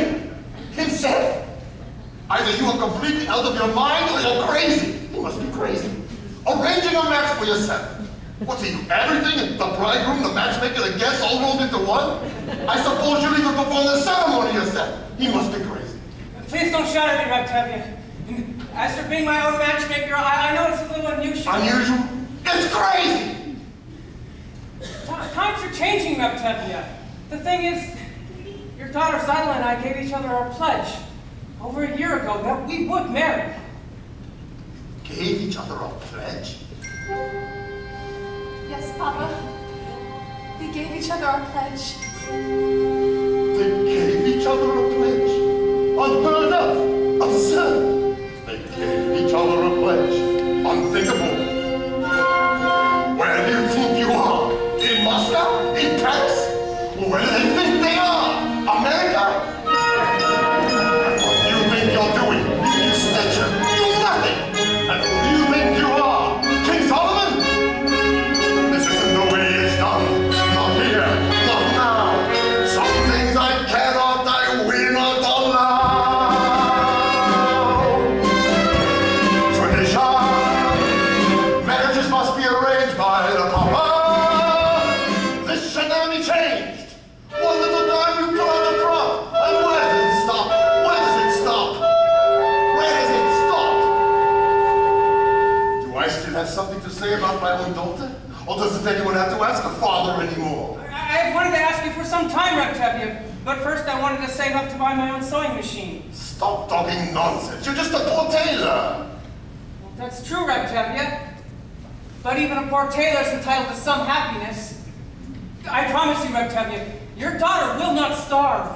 Himself? Either you are completely out of your mind or you're crazy. You must be crazy. Arranging a match for yourself. What's he, everything? The bridegroom, the matchmaker, the guests all rolled into one? I suppose you'll even perform the ceremony yourself. He must be crazy. Please don't shout at me, Octavia. As for being my own matchmaker, I know it's a little unusual. Unusual? It's crazy! Times are changing, Octavia. The thing is, your daughter Zyla and I gave each other our pledge over a year ago that we would marry. Gave each other a pledge? Yes, Papa. We gave each other our pledge. They gave each other a pledge. Unheard of. Absurd. They gave each other a pledge. Unthinkable. Where do you think you are? In Moscow? In Paris? Where do they think they are? America? What do you think you're doing? You stitcher. You nothing. And who do you think you are? King Solomon? This isn't the way it's done. Not here. Not now. Some things I cannot, I will not allow. Tradition. Marriages must be arranged by the papa. This should never be changed. One little time you put on the prop. And where does it stop? Where does it stop? Where does it stop? Do I still have something to say about my own daughter? Or doesn't anyone have to ask a father anymore? I've wanted to ask you for some time, Octavia, but first I wanted to save up to buy my own sewing machine. Stop talking nonsense. You're just a poor tailor. That's true, Octavia. But even a poor tailor is entitled to some happiness. I promise you, Octavia, your daughter will not starve.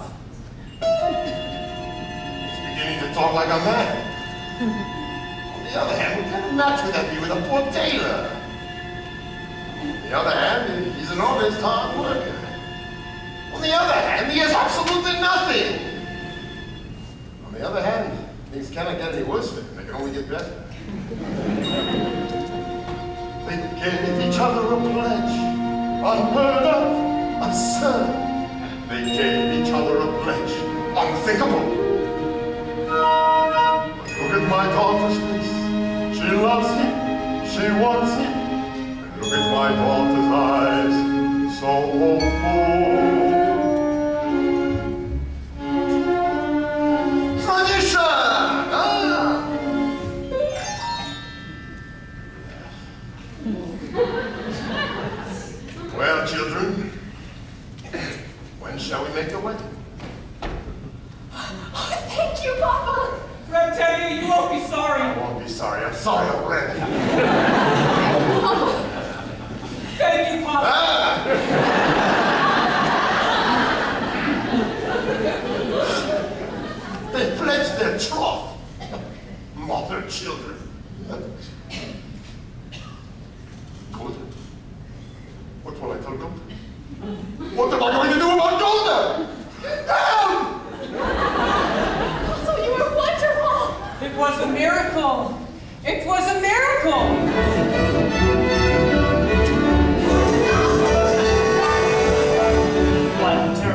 He's beginning to talk like a man. On the other hand, what kind of match would that be with a poor tailor? On the other hand, he's an honest, hard worker. On the other hand, he has absolutely nothing. On the other hand, things cannot get any worse for him. They can only get better. They gave each other a pledge. Unheard of. Absurd. They gave each other a pledge. Unthinkable. But look at my daughter's face. She loves him. She wants him. And look at my daughter's eyes. So hopeful. Tradition! Ah! Well, children, when shall we make the wedding? Thank you, Papa. Octavia, you won't be sorry. I won't be sorry. I'm sorry already. Thank you, Papa. Ah! They pledged their troth. Mother, children. Good. What will I tell Golda? What am I going to do about Golda? Help! Also, you were wonderful. It was a miracle.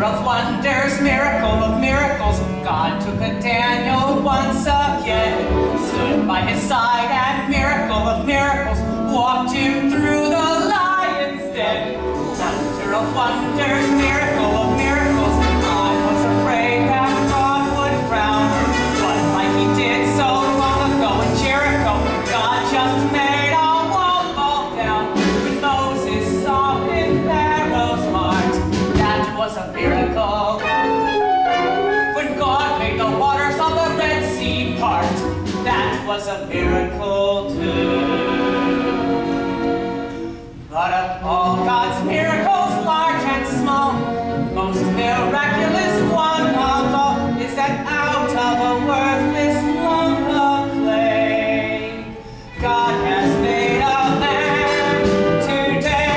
Wonder of wonders, miracle of miracles, God took a Daniel once again, stood by his side, and miracle of miracles, walked him through the lion's den. Wonder of wonders, miracle of miracles, I was afraid that God would frown, but like he did so long ago in Jericho, God just made a wall fall down. When Moses softened Pharaoh's heart, that was a miracle. When God made the waters of the Red Sea part, that was a miracle too. But of all God's miracles, large and small, most miraculous one of all is that out of a worthless lump of clay, God has made a man today.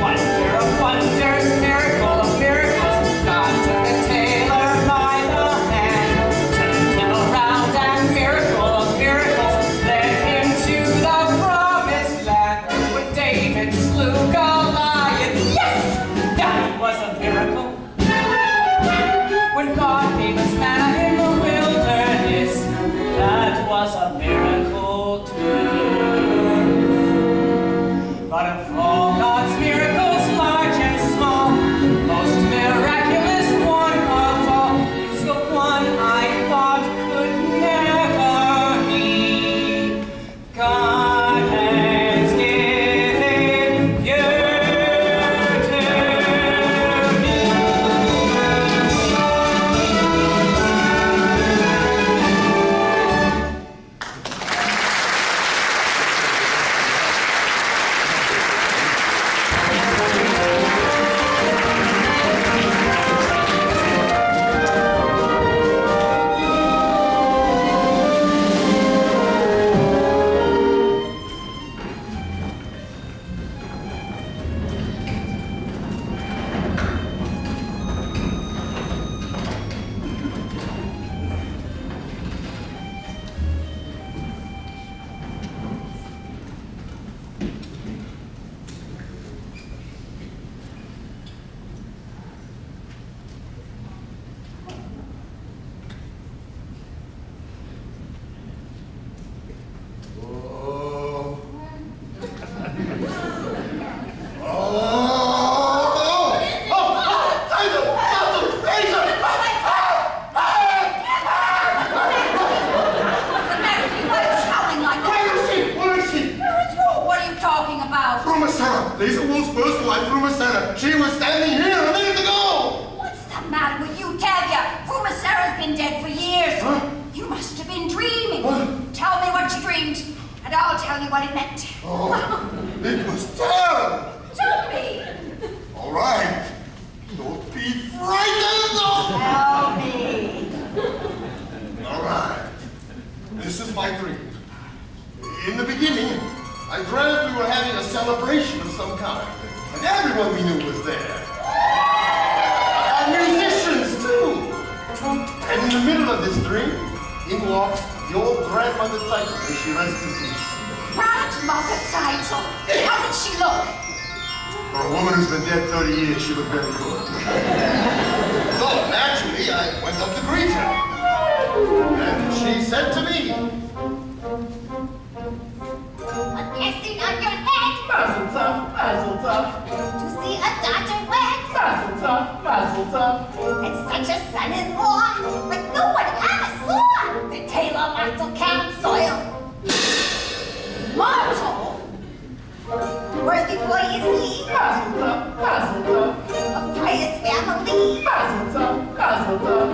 Wonder of wonders, miracle of miracles, God took a tailor by the hand, turned him around, and miracle of miracles, led him to the promised land. When David slew Goliath, yes, that was a miracle. When God gave us manna in the wilderness, that was a miracle too. But of all God's miracles, large and small, most miraculous one of all is the one I thought could never be. God has given you to me. Oh. What's the matter with you? Why are you shouting like that? Where is she? What are you talking about? Frumacera! Laser Wolf's first wife, Frumacera. She was standing here a minute ago! What's the matter with you, Tavia? Frumacera's been dead for years. Huh? You must have been dreaming. What? Tell me what you dreamed, and I'll tell you what it meant. Oh, it was terrible! Tell me. All right. Don't be frightened! Tell me. All right. This is my dream. In the beginning, I dreamt we were having a celebration of some kind, and everyone we knew was there. And musicians, too. And in the middle of this dream, in walks the old grandmother Titan, may she rest in peace. Grandmother Title. How did she look? For a woman who's been dead 30 years, she looked very good. So, naturally, I went up to greet her. And she said to me, A blessing on your head Mazel tov, mazel tov, to see a daughter wed, mazel tov, mazel tov. and such a son-in-law, like no one ever saw. The Taylor Martel Count soil. Martel? Worthy boy is he, Mazel tov, mazel tov, of pious family. mazel tov, mazel tov.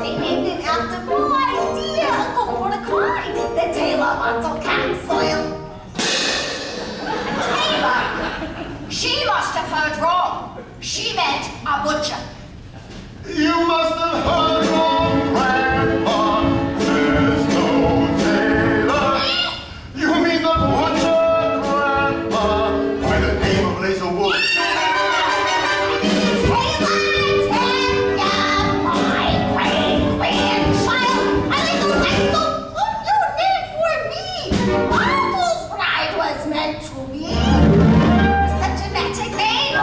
They named him after my dear Uncle Mordecai, the Taylor Martel Count soil. Taylor. She must have heard wrong. She meant a butcher. you must have heard wrong, Grandpa. There's no Taylor. You mean the butcher, Grandpa, by the name of Laser Wolf. Meant to be such a magic name.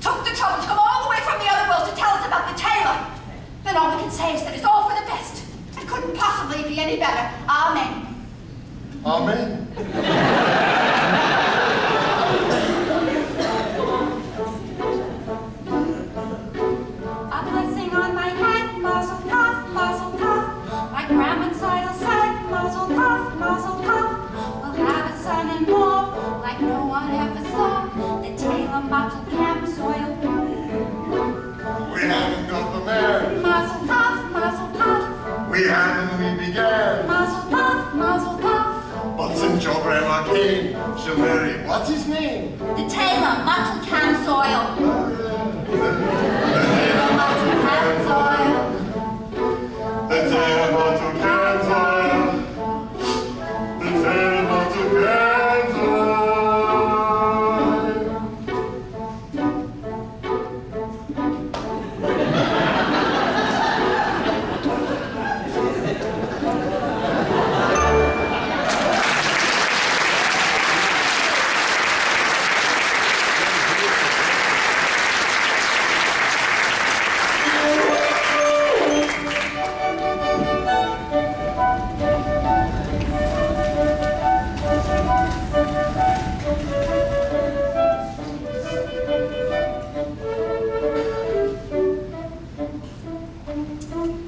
took the trouble to come all the way from the other world to tell us about the tailor, then all we can say is that it's all for the best. It couldn't possibly be any better. Amen. Amen. A blessing on my head, mazel tov, mazel tov. My grandma's idol said, mazel tov, mazel tov. We'll have a son-in-law like no one ever saw. The tailor mottled camp soil. We haven't got the man. Mazel tov, mazel tov. We haven't, we began. Mazel tov, mazel tov. But since your grandma came, she'll marry, what's his name? The tailor mottled camp soil. The tailor mottled camp soil. The tailor mottled camp soil. The tailor mottled camp soil.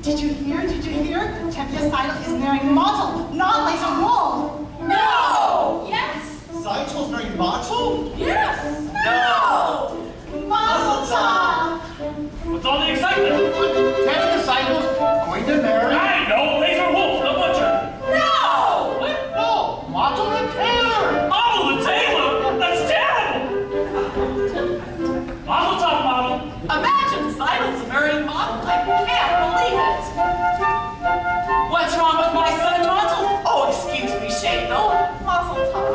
Did you hear? Did you hear? Tempest Idol is marrying Mottle, not Laser Wolf. No! Yes! Zytol's marrying Mottle? Yes! No! Mazel tov! What's all the excitement? Tempest Idol's going to marry. I know, Laser Wolf, the butcher. No! What? No, Mottle the tailor. Oh, the tailor? That's terrible. Mazel tov, Model. Imagine Sidles marrying Model. I can't believe it. What's wrong with my son Model? Oh, excuse me, Shane. No, Mazel tov.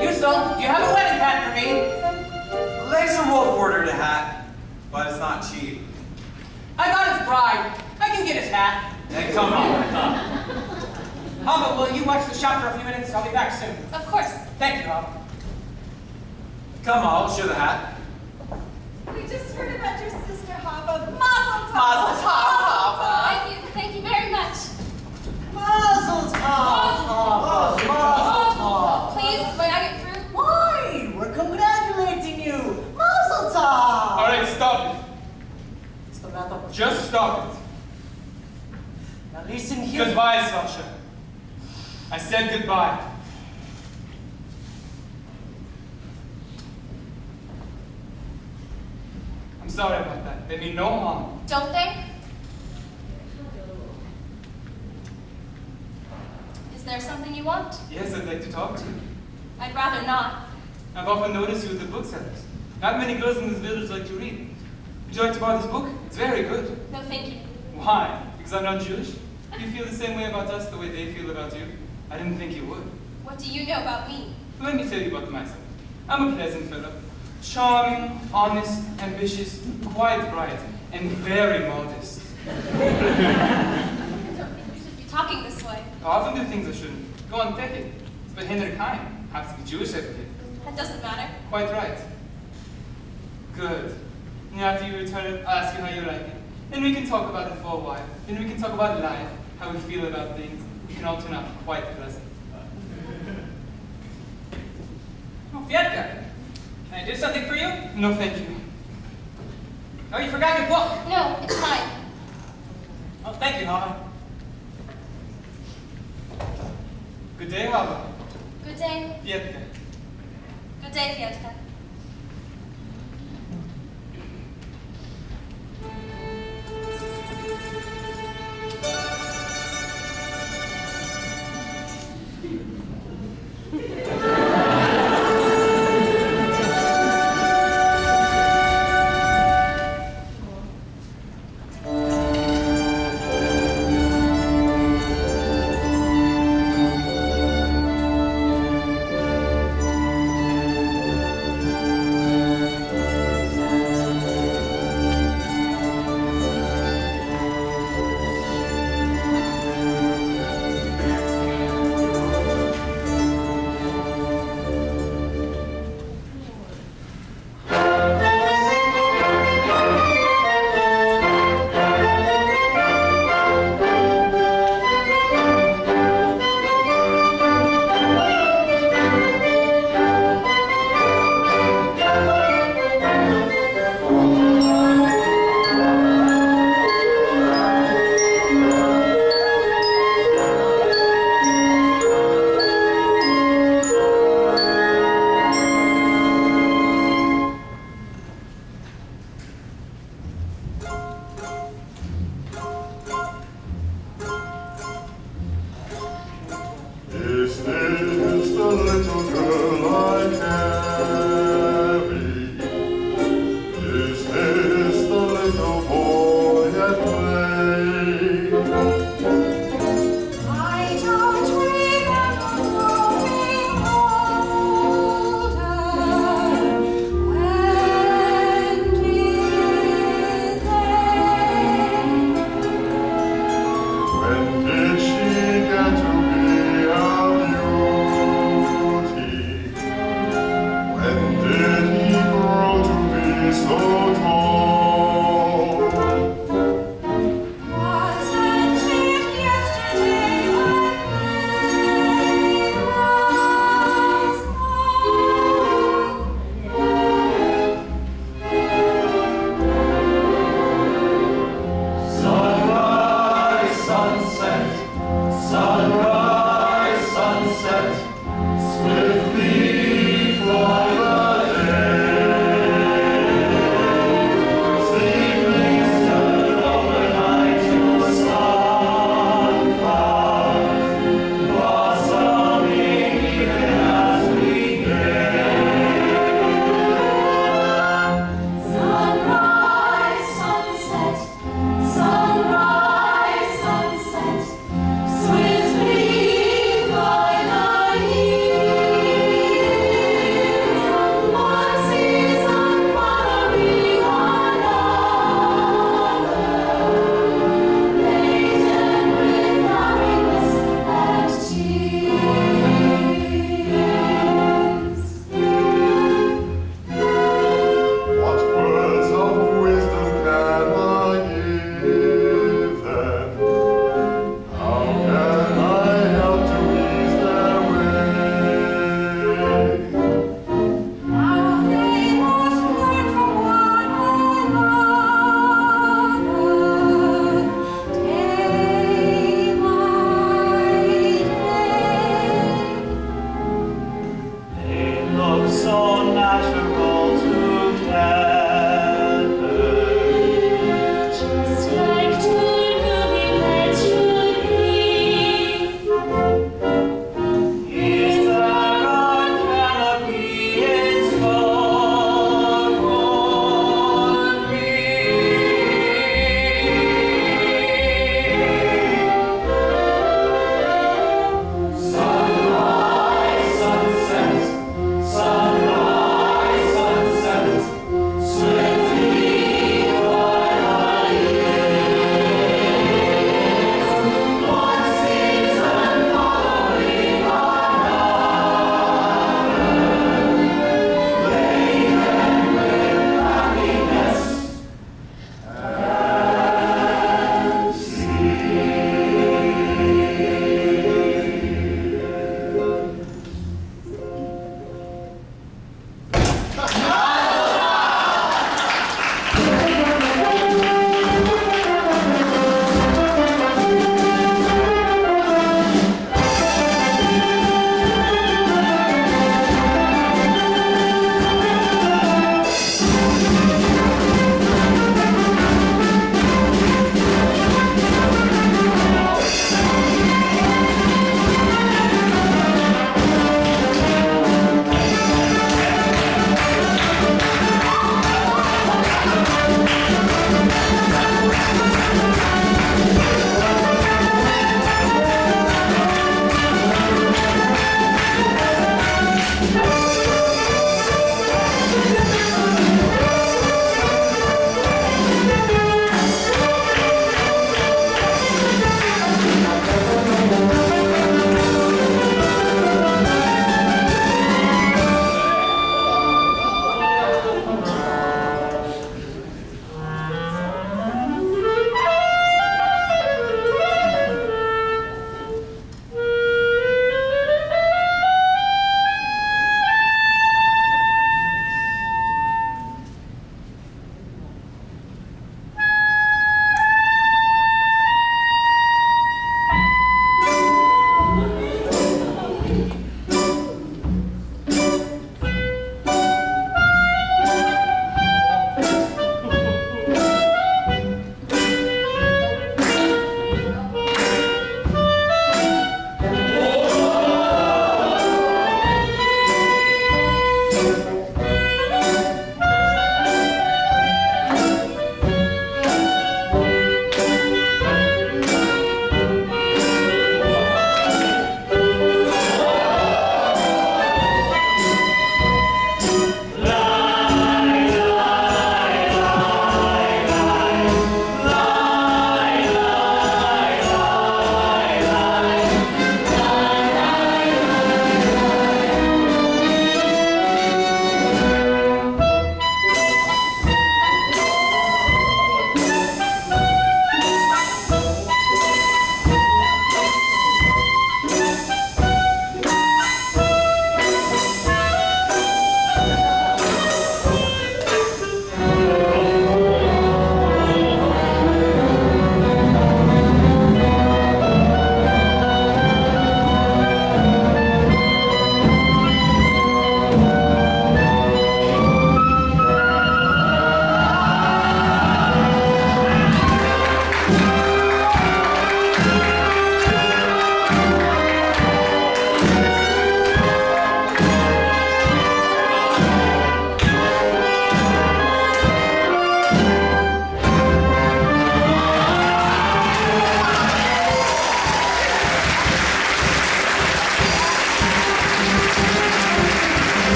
Yusel, do you have a wedding hat for me? Laser Wolf ordered a hat, but it's not cheap. I got his bride. I can get his hat. Hey, come on. Hava, will you watch the shop for a few minutes? I'll be back soon. Of course. Thank you, Hava. Come on, I'll show the hat. We just heard about your sister Hava. Mazel tov. Mazel tov, Hava. Thank you very much. Mazel tov! Mazel tov! Please, may I get through? Why? We're congratulating you! Mazel tov! All right, stop What's the matter? it. Just stop it. Now listen here. Goodbye, Sasha. I said goodbye. I'm sorry about that. They mean no harm. Don't they? Is there something you want? Yes, I'd like to talk to you. I'd rather not. I've often noticed you with the booksellers. Not many girls in this village like to read. Would you like to buy this book? It's very good. No, thank you. Why? Because I'm not Jewish? Do you feel the same way about us the way they feel about you? I didn't think you would. What do you know about me? Let me tell you about myself. I'm a pleasant fellow. Charming, honest, ambitious, quite bright, and very modest. You should be talking this way. I often do things I shouldn't. Go on, take it. It's by Henry Kine. Happens to be Jewish, I believe. That doesn't matter. Quite right. Good. And after you return, I'll ask you how you like it. Then we can talk about it for a while. Then we can talk about life, how we feel about things. We can all turn out quite pleasant. Oh, Fietka. Can I do something for you? No, thank you. Oh, you forgot your book. No, it's mine. Oh, thank you, Hava. Good day, Hava. Good day. Pietka. Good day, Fietka. so natural together. Just like two newlyweds should be. Is there a canopy in store for me? Sunrise, sunset, sunrise,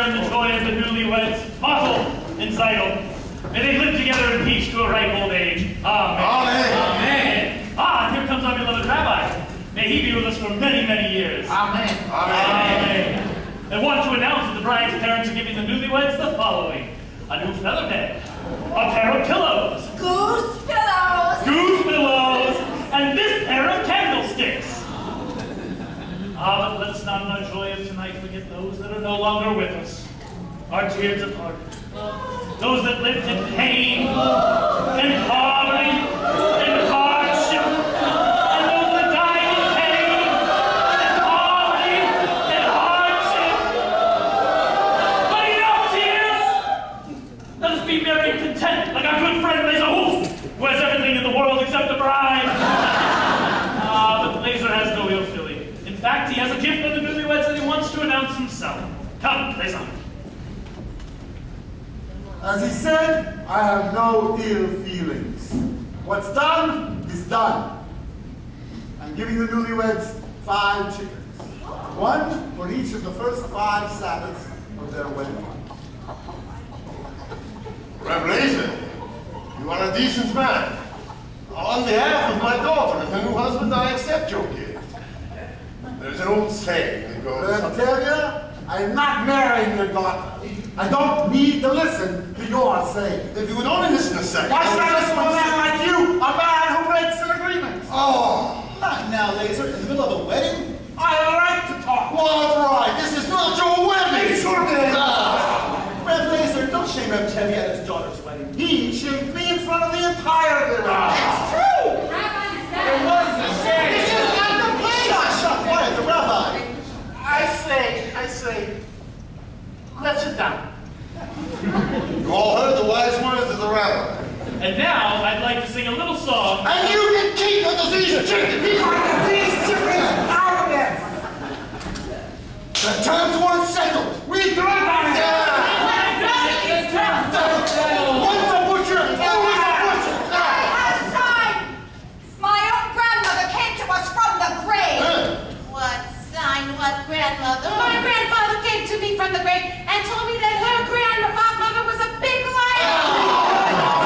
and the joy of the newlyweds, Mottle and Zeidel. May they live together in peace to a ripe old age. Amen. Amen. Amen. Ah, and here comes our beloved rabbi. May he be with us for many, many years. Amen. Amen. I want to announce that the bride's parents are giving the newlyweds the following. A new feather bed, a pair of pillows, Goose pillows. goose pillows, and this pair of candlesticks. Ah, but let us not in our joy of tonight forget those that are no longer with us. Our tears of heart. Those that lived in pain, and poverty, and hardship. And those that died in pain, and poverty, and hardship. But enough tears! Let us be merry and content, like our good friend Laser Hoof, who has everything in the world except a bride. Ah, but Laser has no ill feeling. In fact, he has a gift for the newlyweds that he wants to announce himself. Come, Laser. As he said, I have no ill feelings. What's done is done. I'm giving the newlyweds 5 chickens. 1 for each of the first 5 Sabbaths of their wedding life. Rev Laser, you are a decent man. On behalf of my daughter and her new husband, I accept your gift. There's an old saying that goes... But I tell you, I'm not marrying your daughter. I don't need to listen to your saying. If you would only listen a second... Why should I listen to a man like you, a man who breaks an agreement? Oh, Not now, Laser. In the middle of a wedding? I have a right to talk. what right? This is not your wedding! It's your wedding. Rev Laser, don't shame Rev Tevye at his daughter's wedding. He shamed me in front of the entire village. It's true! It was a shame. This is not the place! Shut, quiet, the rabbi. I say, let's sit down. You all heard the wise words of the rabbi. And now, I'd like to sing a little song. And you can keep the diseased chicken! These chickens out of this. The terms weren't settled! We drunk on it. Once a butcher, always a butcher! I have sign. My own grandmother came to us from the grave. What sign, what grandmother? My grandfather came to me from the grave and told me that her grandmother was a big liar.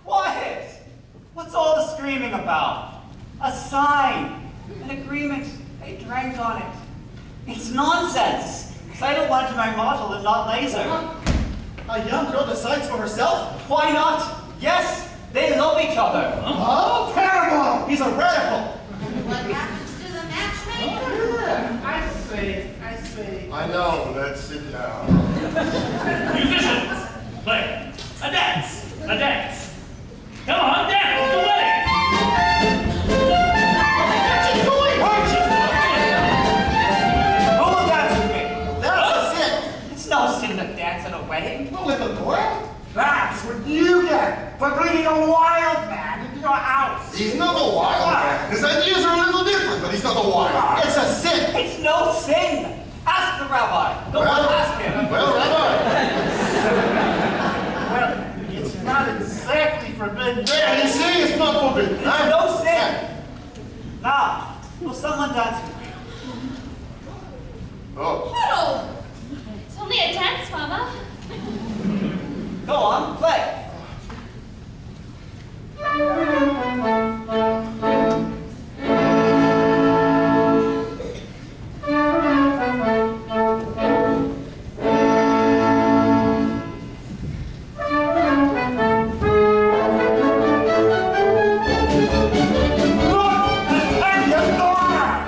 Quiet! What's all the screaming about? A sign, an agreement, a drank on it. It's nonsense. Seidel wanted to marry Mottle and not Laser. A young girl decides for herself? Why not? Yes, they love each other. Oh, terrible. He's a radical. What happens to the matchmaker? I say. I know, let's sit down. Musicians, play. A dance. A dance. Come on, dance. It's a wedding. Who will dance with me? That's a sin. It's no sin to dance at a wedding. Well, with a girl? That's what you get for bringing a wild man into your house. He's not a wild man. His ideas are a little different, but he's not a wild man. It's a sin. It's no sin. Ask the rabbi. Go on, ask him. Well, Rabbi. Well, it's not exactly forbidden. There, you see, it's not forbidden. It's huh? no sin. Now, will someone dance with me? Oh. Fiddle! It's only a dance, Mama. Go on, play.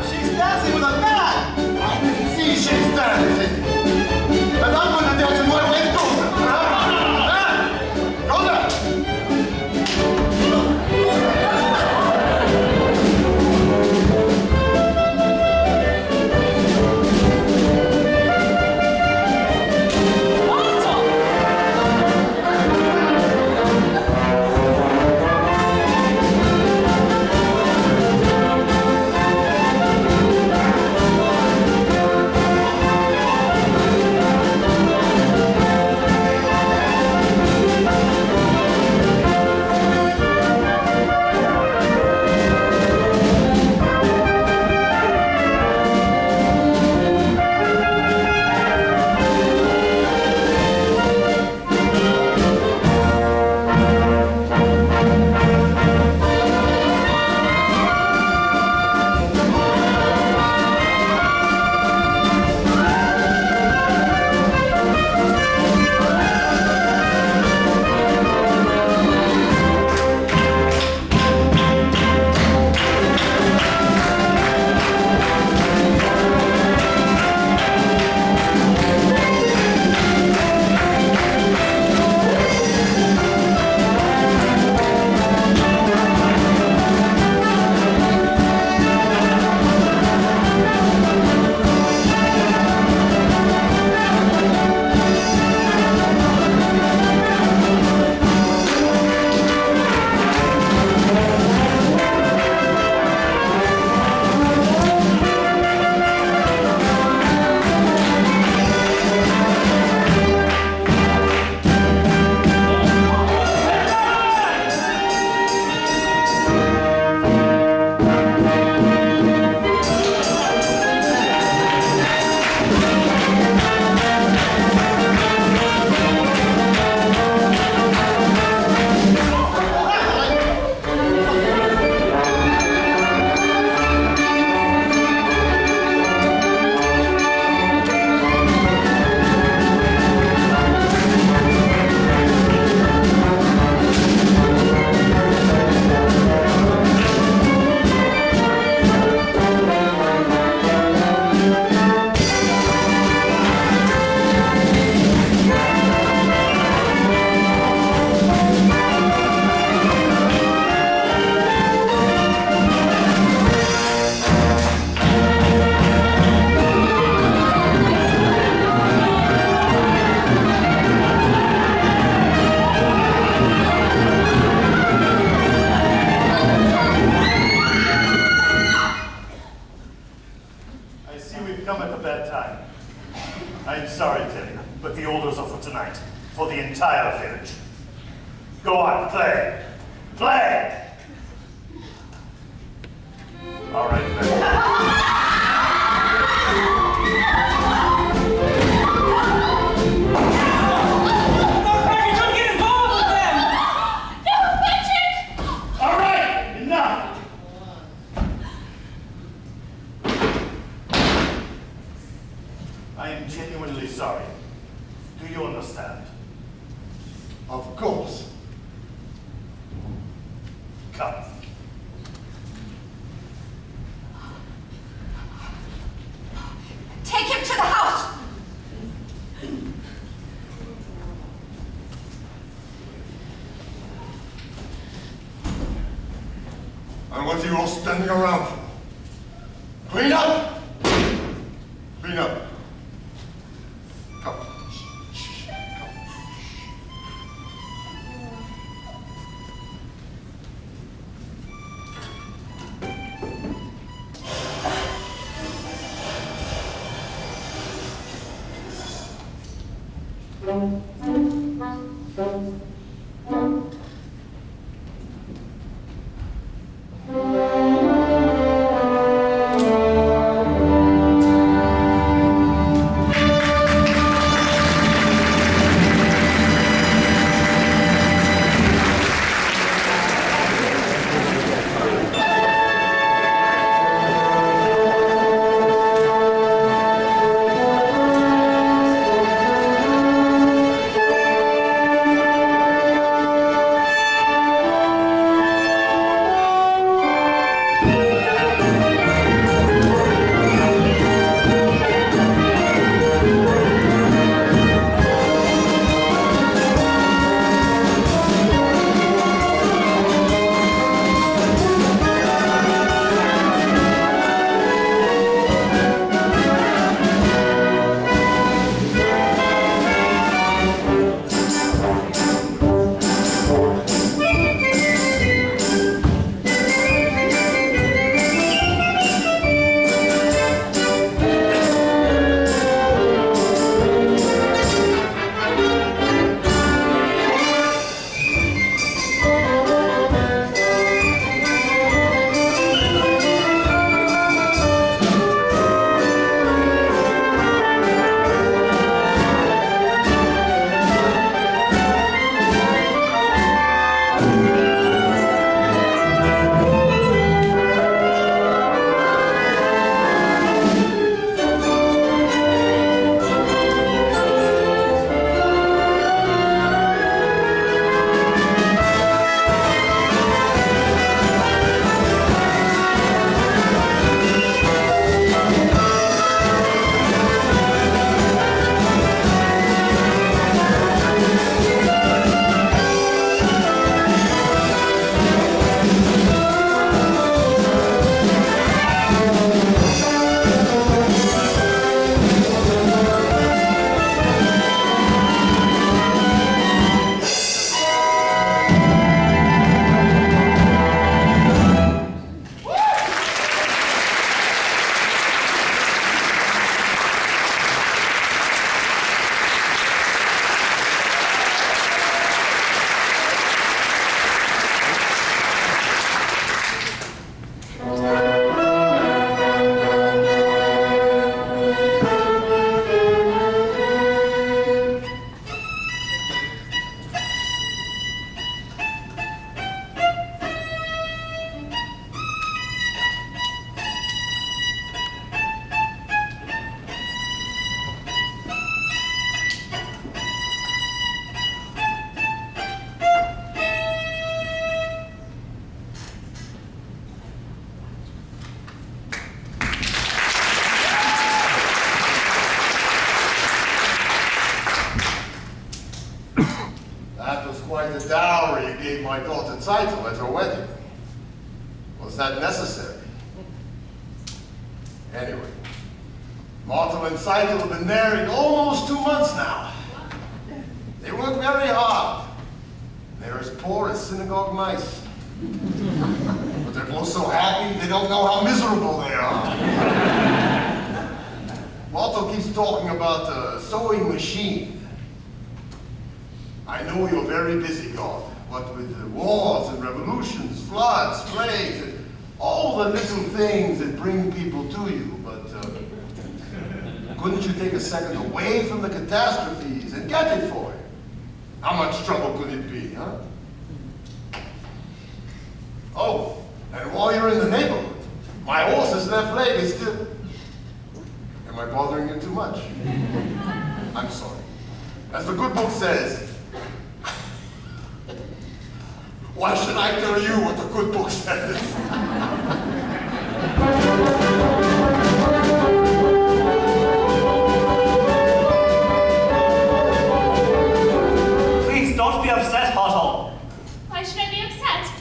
She's dancing with a man. I can see she's dancing. And I'm going to dance in my wife's daughter. Huh? Go there. come at a bad time. I'm sorry, Teddy, but the orders are for tonight, for the entire village. Go on, play. Play! All right, then. I am genuinely sorry. Do you understand? Of course. Come. Take him to the house! And what are you all standing around for? Clean up! Clean up. Come. Shh. Come. The dowry you gave my daughter Title at her wedding. Was that necessary? Anyway, Martel and Title have been married almost 2 months now. They work very hard. They're as poor as synagogue mice. But they're both so happy they don't know how miserable they are. talking about a sewing machine. I know you're very busy, God, what with the wars and revolutions, floods, plagues, and all the little things that bring people to you, but couldn't you take a second away from the catastrophes and get it for you? How much trouble could it be, huh? Oh, and while you're in the neighborhood, my horse's left leg is still... Am I bothering you too much? I'm sorry. As the good book says, why should I tell you what the good book says? Please don't be upset, Otto. Why should I be upset?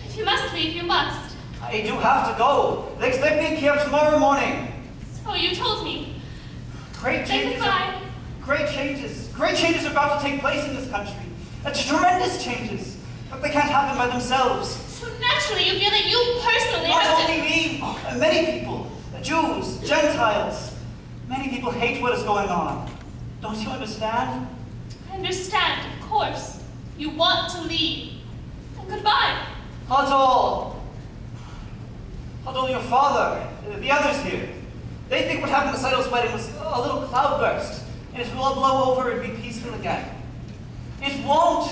If you must leave, you must. I do have to go. They expect me here tomorrow morning. So you told me. Great Say changes. goodbye. Great changes are about to take place in this country. Tremendous changes. But they can't happen by themselves. So naturally you feel that you personally Not have to... only me, many people, Jews, Gentiles. Many people hate what is going on. Don't you understand? I understand, of course. You want to leave. And goodbye. Otto, your father, the others here. They think what happened at Saido's wedding was a little cloudburst, and it will all blow over and be peaceful again. It won't.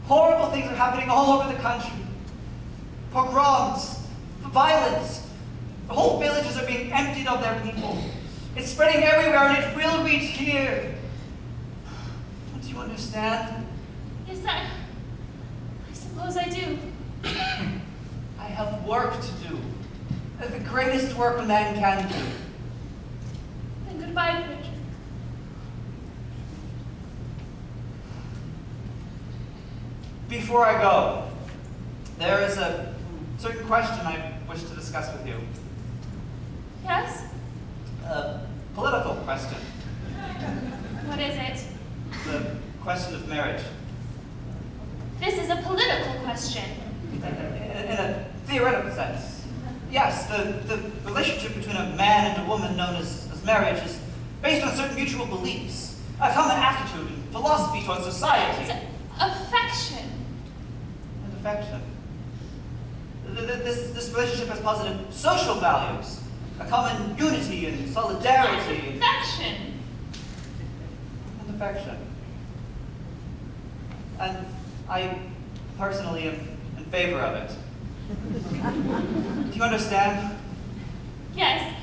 Horrible things are happening all over the country. Pogroms, violence. The whole villages are being emptied of their people. It's spreading everywhere, and it will reach here. Don't you understand? Yes, I suppose I do. I have work to do. The greatest work a man can do. Then goodbye, Richard. Before I go, there is a certain question I wish to discuss with you. Yes? A political question. What is it? The question of marriage. This is a political question. In a theoretical sense. Yes, the relationship between a man and a woman known as marriage is based on certain mutual beliefs, a common attitude and philosophy towards society. Affection. And affection. This relationship has positive social values, a common unity and solidarity. Affection. And affection. And I personally am in favor of it. Do you understand? Yes.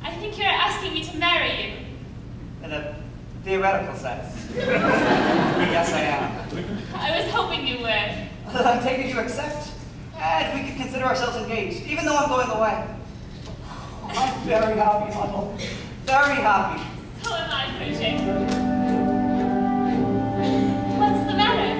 I think you're asking me to marry you. In a theoretical sense. Yes, I am. I was hoping you would. I'm taking you accept, and we could consider ourselves engaged, even though I'm going away. I'm very happy, Otto. Very happy. So am I, Bridget. What's the matter?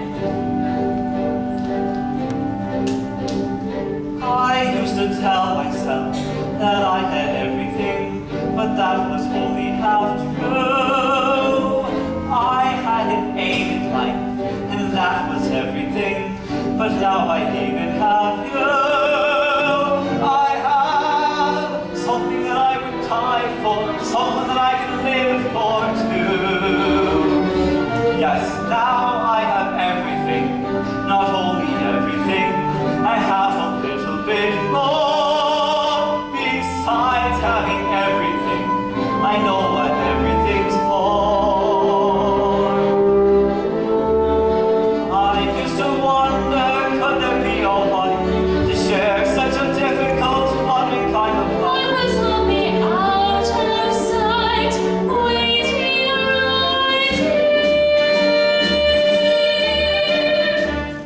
I used to tell myself that I had everything, but that was only half true. I had an aim in life, and that was everything, but now I even have you. I have something that I would die for, someone that I can live for too. Yes, now I have everything, not only everything, I have a little bit more. Besides having everything, I know what everything's for. I used to wonder, could there be a one to share such a difficult, loving kind of life? I was only out of sight, waiting right here.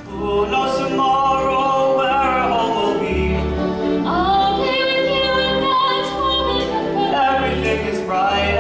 Who knows tomorrow where our home will be? I'll be with you and that's what we prefer. Everything is bright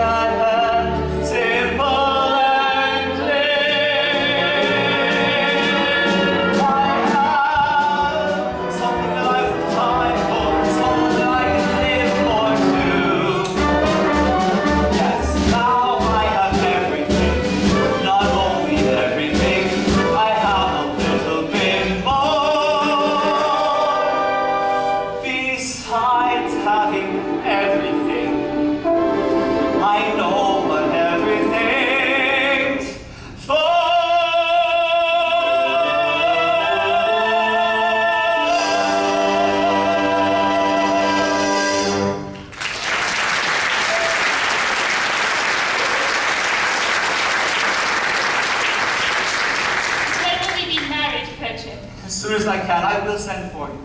as I can, I will send for you.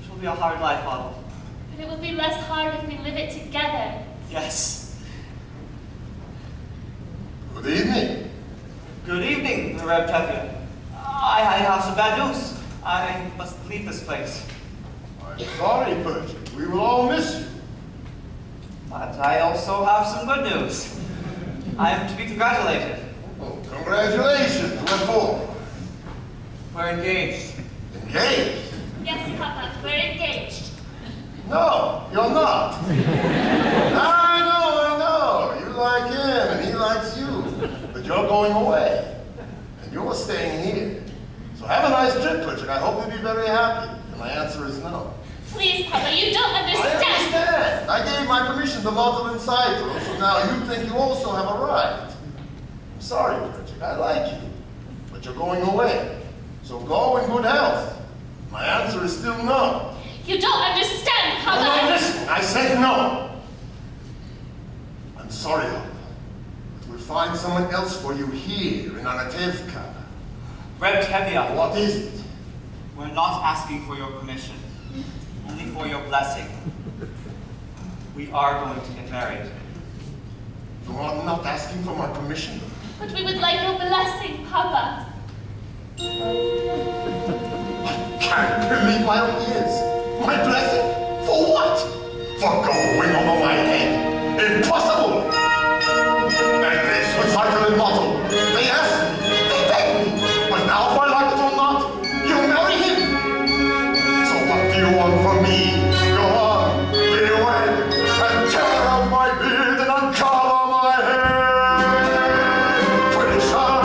It will be a hard life, Otto. But it will be less hard if we live it together. Yes. Good evening. Good evening, Reb Tevye. I have some bad news. I must leave this place. I'm sorry, Perchik. We will all miss you. But I also have some good news. I am to be congratulated. Oh, congratulations. What for? We're engaged. Engaged? Yes, Papa, we're engaged. No, you're not. I know. You like him and he likes you. But you're going away. And you're staying here. So have a nice trip, Perchik. I hope you'll be very happy. And my answer is no. Please, Papa, you don't understand. I understand. I gave my permission to Martel and Saito, so now you think you also have a right. I'm sorry, Perchik. I like you. But you're going away. So go in good health. My answer is still no. You don't understand, Papa. No, listen. I said no. I'm sorry, Papa. We'll find someone else for you here in Anatevka. Reb Tevye. What is it? We're not asking for your permission. Only for your blessing. We are going to get married. You are not asking for my permission? But we would like your blessing, Papa. I can't believe my own ears. My blessing? For what? For going over my head? Impossible! And this was Michael and Motto. They asked me, they begged me. But now, if I like it or not, you'll marry him. So what do you want from me? Go on, be wed, and tear out my beard and uncover my hair. Pretty sure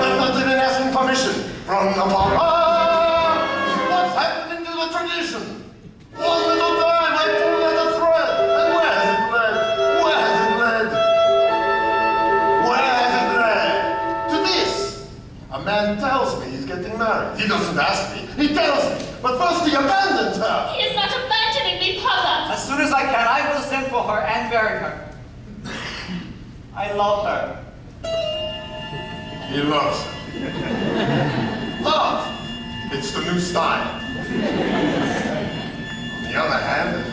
there's not even asking permission from the papa. What's happening to the tradition? One little time I pulled at the thread, and where has it led? Where has it led? Where has it led? To this. A man tells me he's getting married. He doesn't ask me. He tells me. But first he abandons her. He is not abandoning me, Papa. As soon as I can, I will send for her and marry her. I love her. He loves her. Love. It's the new style. On the other hand,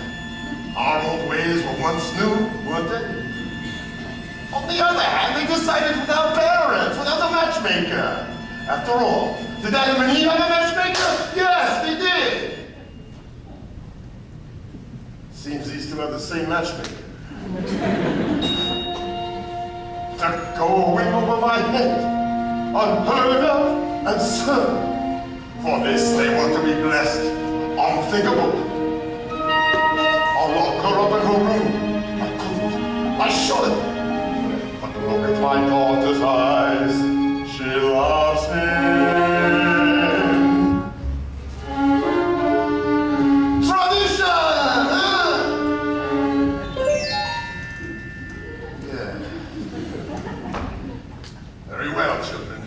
our old ways were once new, weren't they? On the other hand, they decided without parents, without a matchmaker. After all, did Adam and Eve have a matchmaker? Yes, they did. Seems these two have the same matchmaker. They're going over my head, unheard of and certain. For this they want to be blessed, unthinkable. I'll lock her up in her room. I couldn't. I should. But look at my daughter's eyes. She loves him. Tradition! Yeah. Very well, children.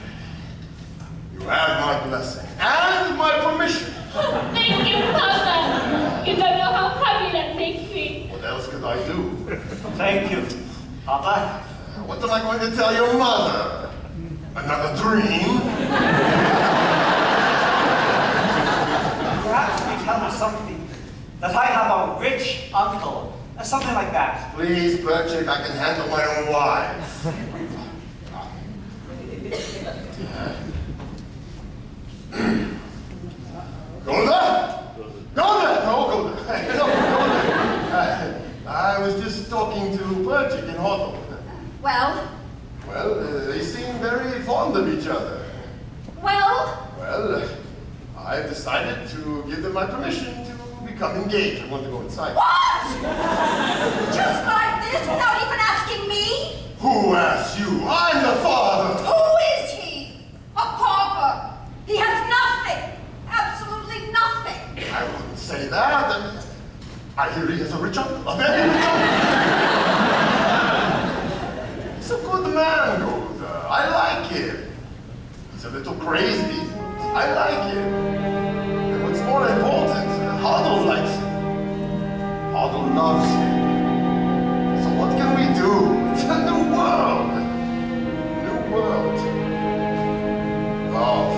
You have my blessing and my permission. Oh, thank you, Papa. You don't know how happy that makes me. What else could I do? Thank you, Papa. What am I going to tell your mother? Another dream? Perhaps we tell her something. That I have a rich uncle. Something like that. Please, Perchik, I can handle my own wife. Golda? Golda! No, Golda. No, Golda. I was just talking to Perchik in Hoddle. Well, Well, they seem very fond of each other. well, Well, I've decided to give them my permission to become engaged. I want to go inside. what? Just like this without even asking me? Who asked you? I'm the father. Who is he? A pauper. He has nothing. Absolutely nothing. I wouldn't say that. I hear he has a rich uncle. A very rich uncle. He's a good man, Golda. I like him. He's a little crazy. I like him. And what's more important, Hoddle likes him. Hoddle loves him. So what can we do? It's a new world. New world. Love.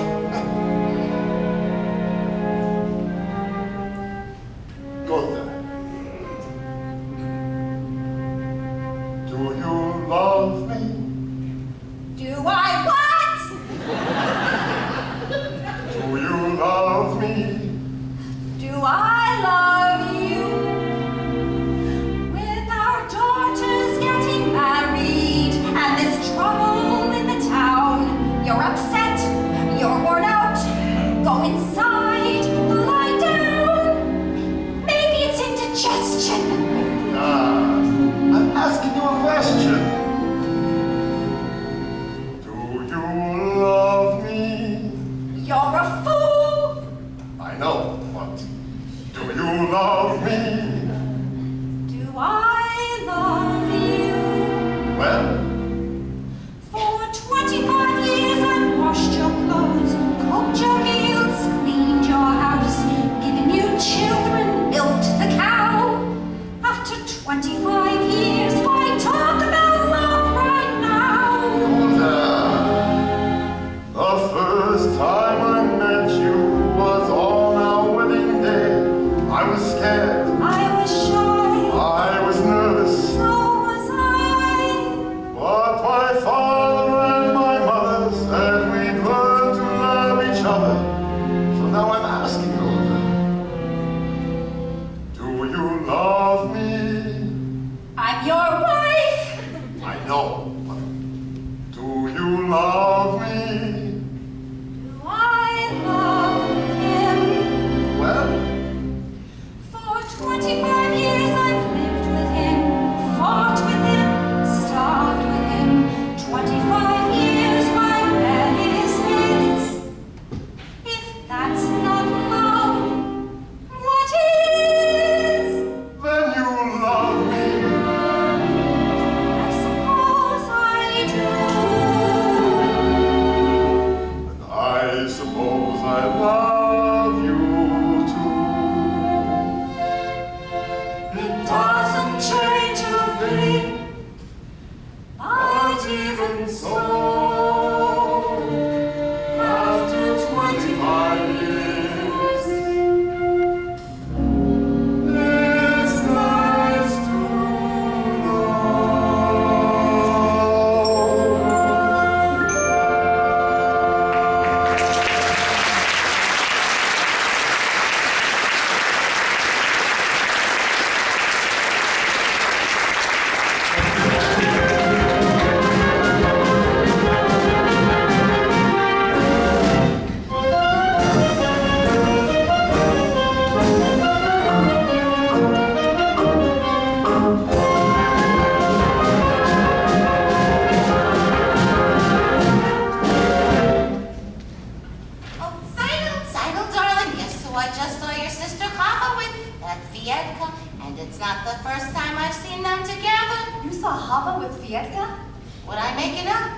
not the first time I've seen them together. You saw Hava with Fiedka? Would I make it up?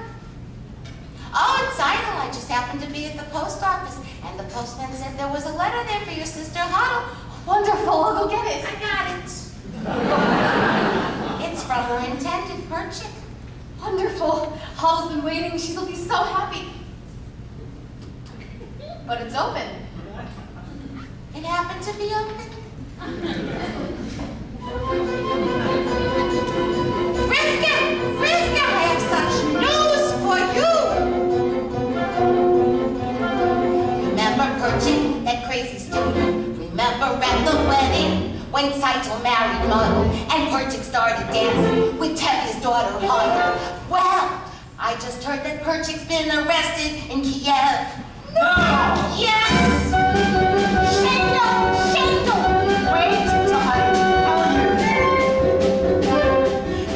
Oh, it's idle. I just happened to be at the post office, and the postman said there was a letter there for your sister Huddle. Wonderful, I'll go get it. I got it. It's from her intended, Perchik. Wonderful. Hall's been waiting. She'll be so happy. But it's open. It happened to be open. Rivka! Rivka, I have such news for you! Remember Perchik, that crazy student? Remember at the wedding when Saito married Muddle and Perchik started dancing with Tevye's daughter Huddle? Well, I just heard that Perchik's been arrested in Kiev. No! Yes! Shingle! Wait till I tell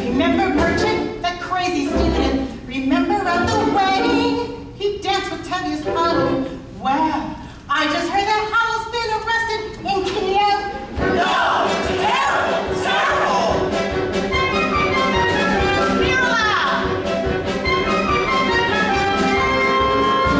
you. Remember Perchik, that crazy student? Remember at the wedding? He danced with Tevye's Huddle. Well, I just heard that Huddle's been arrested in Kiev. No! Terrible! Terrible! Mirla!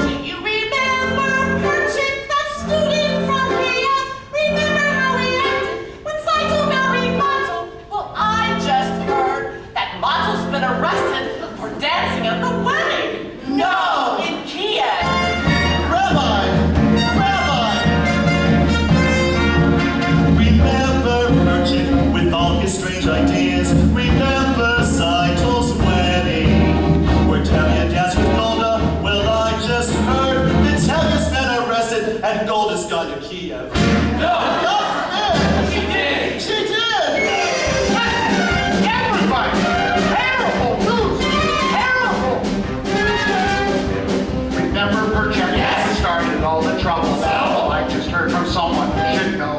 Do you remember Perchik, that student from Kiev? Remember how he acted when Saito married Mato? Well, I just heard that Mato's been arrested for dancing at the wedding. No, in Kiev. Rabbi! Remember Perchik with all his strange ideas. Remember Saito's wedding, where Tevye danced with Golda. Well, I just heard that Tevye's been arrested and Golda's gone to Kiev. No! God forbid! She did! She did! Everybody! Terrible news! Terrible! Remember Perchik started all the trouble? Well, I just heard from someone who should know.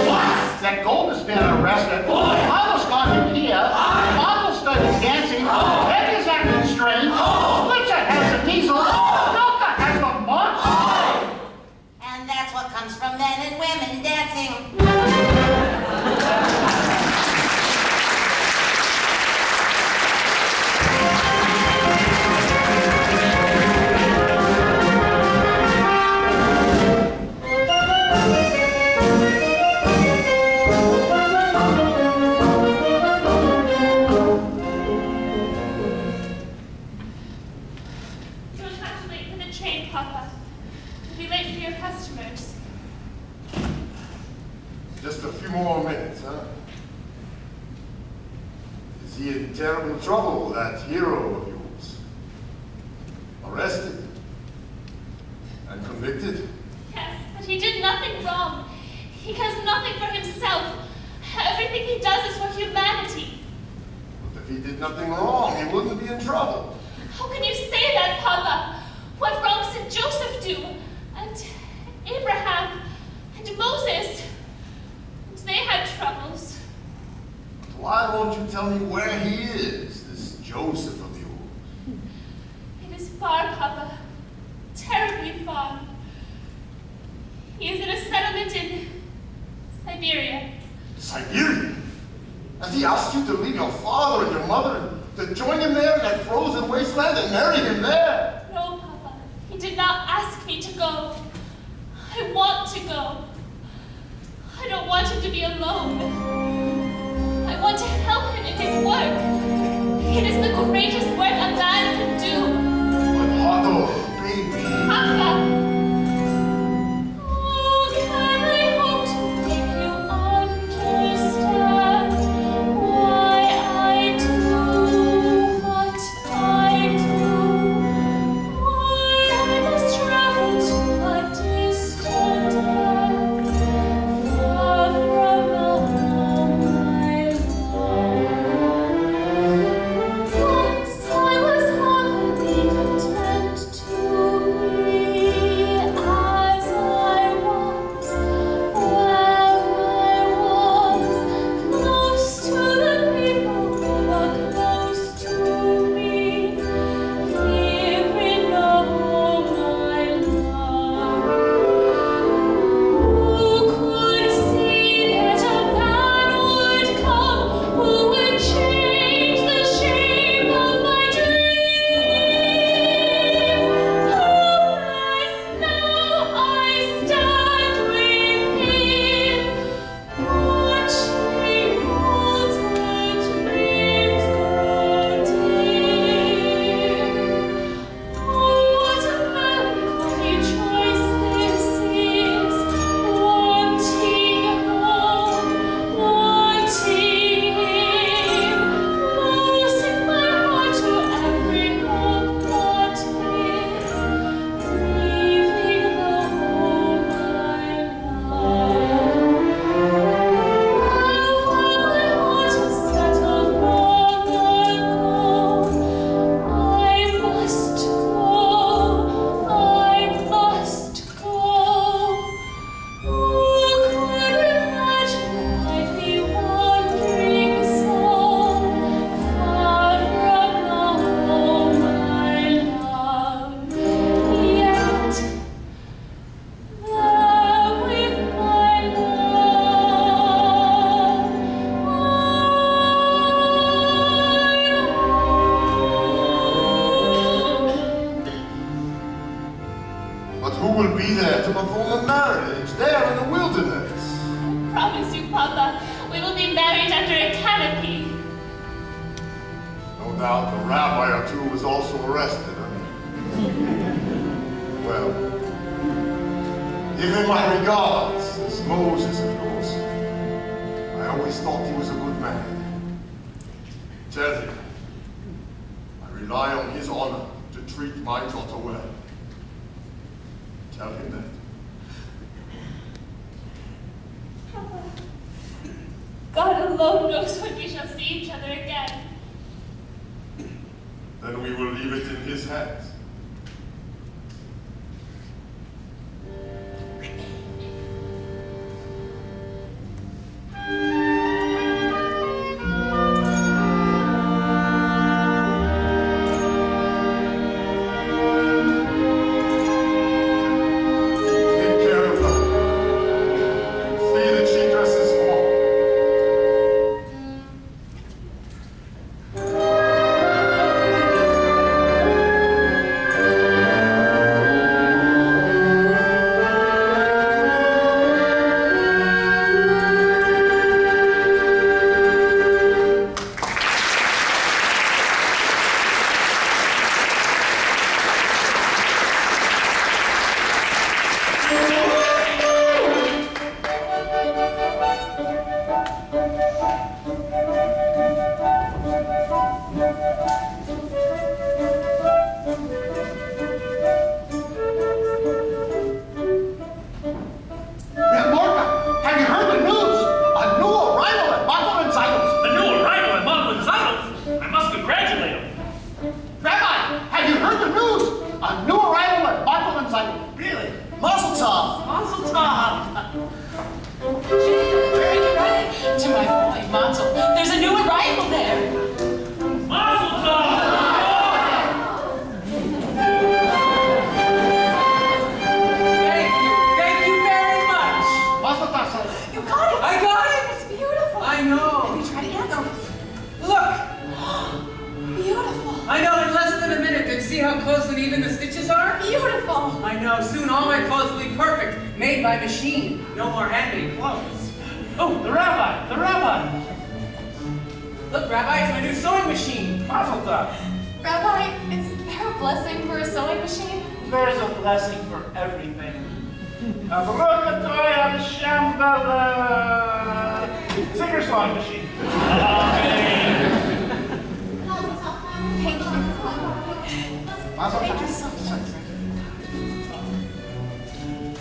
What? That Golda's been arrested. Boy. Mama's gone to Kiev. Mama studies dancing. Eddie's acting strange. Splitzer has the measles. Milka has the mumps. And that's what comes from men and women dancing. Don't have to wait for the train, Papa. You'll be late for your customers. Just a few more minutes, huh? Is he in terrible trouble, that hero of yours? Arrested? And convicted? Yes, but he did nothing wrong. He cares nothing for himself. Everything he does is for humanity. But if he did nothing wrong, he wouldn't be in trouble. How can you say that, Papa? What wrongs did Joseph do? And Abraham? And Moses? And they had troubles. Why won't you tell me where he is, this Joseph of yours? It is far, Papa. Terribly far. He is in a settlement in Siberia. Siberia? Has he asked you to leave your father and your mother, to join him there in that frozen wasteland and marry him there? No, Papa. He did not ask me to go. I want to go. I don't want him to be alone. I want to help him in his work. It is the greatest work a man can do. But Otto, baby. Papa! Oh, can I hope to make you understand why I do what I do? Why I must travel to a distant land, far from all my love. Once I there to perform a marriage, there in the wilderness. I promise you, Papa, we will be married under a canopy. No doubt a rabbi or two was also arrested, huh? Well, give him my regards, this Moses of yours. I always thought he was a good man. Tell him, I rely on his honor to treat my daughter well. Tell him that. Papa, God alone knows when we shall see each other again. Then we will leave it in his hands.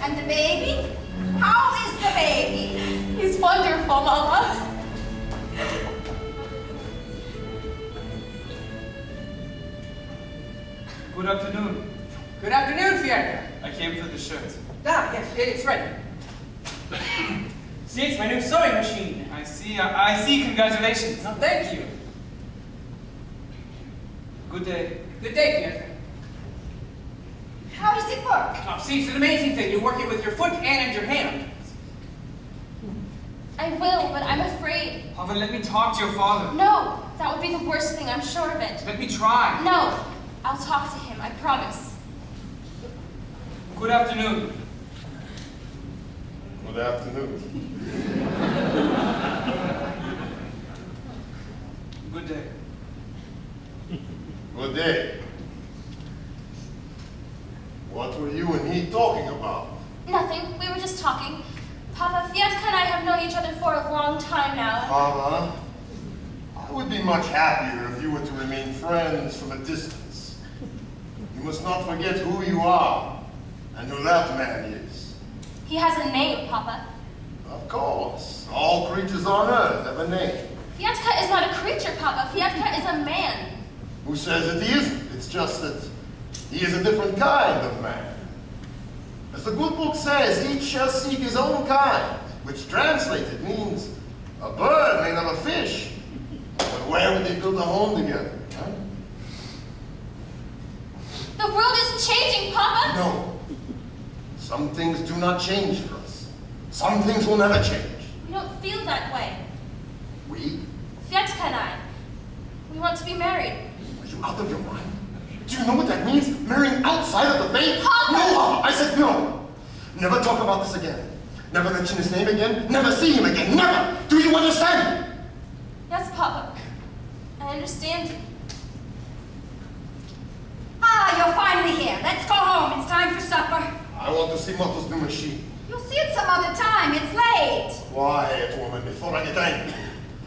And the baby? How is the baby? He's wonderful, Mama. Good afternoon. Good afternoon, Fiedler. I came for the shirt. Ah, yes, it's ready. See, it's my new sewing machine. I see. Congratulations. Oh, thank you. Good day. Good day, Fiedler. How does it work? Oh, see, it's an amazing thing. You work it with your foot and your hand. I will, but I'm afraid. Papa, let me talk to your father. No, that would be the worst thing, I'm sure of it. Let me try. No, I'll talk to him, I promise. Good afternoon. Good afternoon. Good day. Good day. What were you and he talking about? Nothing, we were just talking. Papa, Fiatka and I have known each other for a long time now. Mama, I would be much happier if you were to remain friends from a distance. You must not forget who you are and who that man is. He has a name, Papa. Of course. All creatures on earth have a name. Fiatka is not a creature, Papa. Fiatka is a man. Who says that he isn't? It's just that he is a different kind of man. As the good book says, each shall seek his own kind, which translated means a bird made of a fish. But where would they build a home together? Huh? The world is changing, Papa. No. Some things do not change for us. Some things will never change. We don't feel that way. We? Fiatka and I. We want to be married. Are you out of your mind? Do you know what that means? Marrying outside of the faith? Papa! No, Papa! I said no! Never talk about this again. Never mention his name again. Never see him again. Never! Do you understand? Yes, Papa. I understand. Ah, you're finally here. Let's go home. It's time for supper. I want to see Motto's new machine. You'll see it some other time. It's late. Quiet, woman, before I get angry.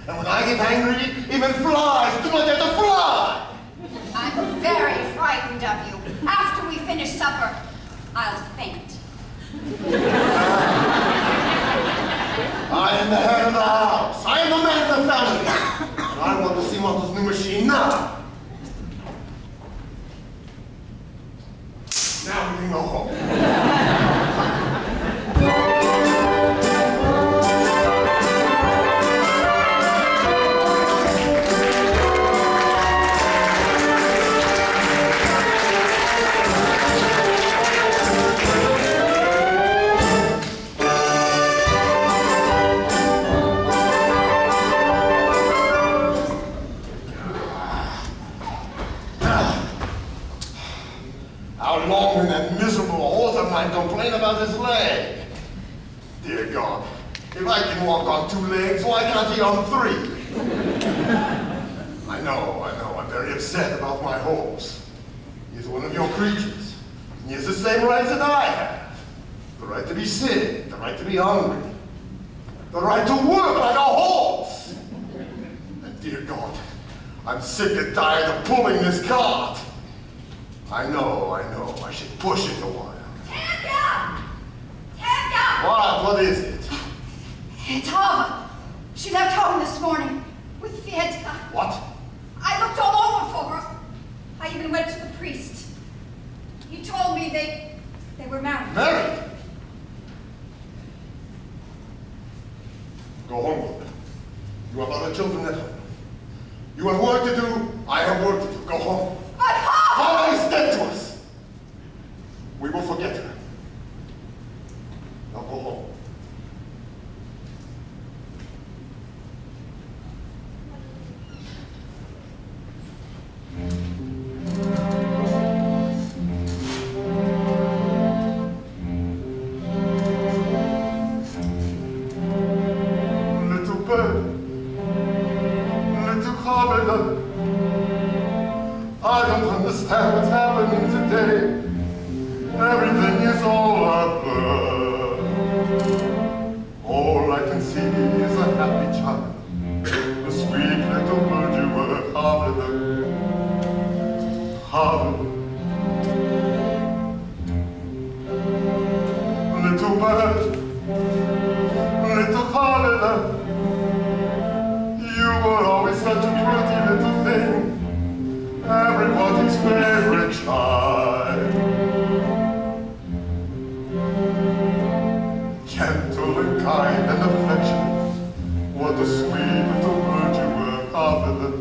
And when I get angry, even flies do not dare to fly! I'm very frightened of you. After we finish supper, I'll faint. I am the head of the house. I am the man of the family. And I want to see Motto's new machine now. Now we can go home. How long can that miserable horse of mine complain about his leg? Dear God, if I can walk on 2 legs, why can't he on 3? I know, I'm very upset about my horse. He's one of your creatures. And he has the same rights that I have. The right to be sick, the right to be hungry, the right to work like a horse. And dear God, I'm sick and tired of pulling this cart. I know, I should push it a while. Tanya! Tanya! What is it? It's Hava. She left home this morning with Fiedka. What? I looked all over for her. I even went to the priest. He told me they were married. Married? Go home, woman. You have other children at home. You have work to do. I have work to do. Go home. But Hava! Hava is dead to us. We will forget her. Now go home. Little bird, little carpenter, I don't understand what's happening today. Everything is all a blur. All I can see is a happy child, a sweet little bird you were, Harvard. Little bird, little Harvard, you were always such a pretty little thing, everybody's favorite child. Gentle and kind and affectionate, what a sweet little bird you were, Harvard.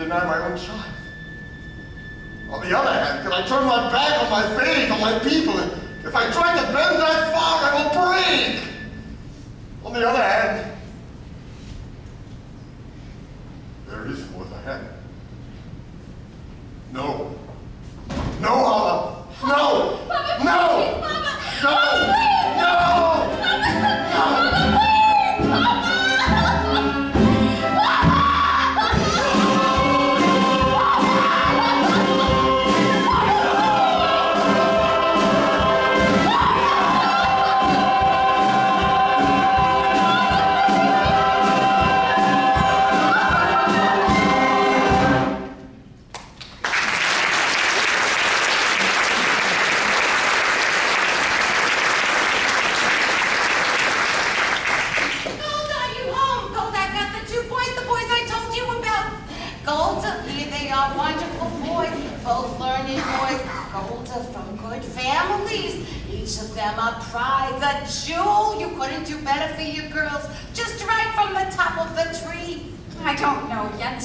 deny my own child. On the other hand, can I turn my back on my faith, on my people? If I try to bend that far, I will break. On the other hand, there is what I have. No. No, Mama. No. Mama, No. please, Mama. No. Mama, please. No. Mama, please. Mama. Gold, are you home? Gold, I got the 2 boys, the boys I told you about. Gold, here they are, wonderful boys, both learning boys. Gold, from good families. Each of them a prize, a jewel. You couldn't do better for your girls. Just right from the top of the tree. I don't know yet.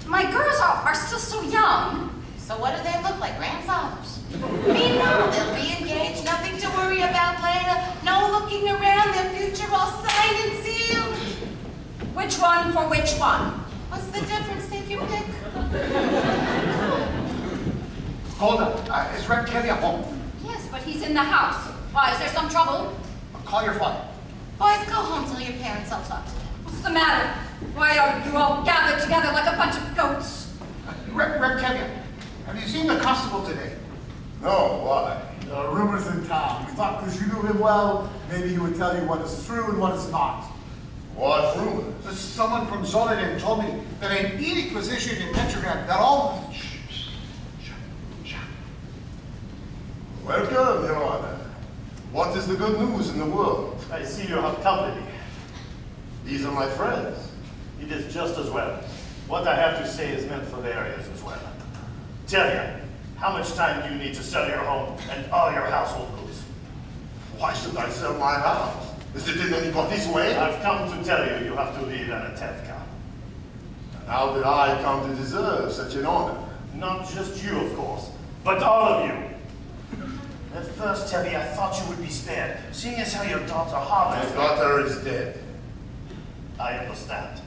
My girls are still so young. So what do they look like? Grandfathers? Me, no. They'll be engaged, nothing to worry about later. No looking around, their future all signed and sealed. Which one for which one? What's the difference? Take your pick. Hold on. Is Rep Kelly at home? Yes, but he's in the house. Why, is there some trouble? Call your father. Boys, go home till your parents. I'll talk to them. What's the matter? Why are you all gathered together like a bunch of goats? Rep Kelly, have you seen the constable today? No, why? Rumors in town. We thought because you knew him well, maybe he would tell you what is true and what is not. What rumors? Someone from Zolodin told me that an edict was issued in Petrograd that all... Welcome, Your Honor. What is the good news in the world? I see you have company. These are my friends. It is just as well. What I have to say is meant for their ears as well. Tell you, how much time do you need to sell your home and all your household goods? Why should I sell my house? Is it in anybody's way? I've come to tell you you have to leave Anatevka. And how did I come to deserve such an honor? Not just you, of course, but all of you. At first, Tevi, I thought you would be spared, seeing as how your daughter My Harvard... daughter is dead. I understand.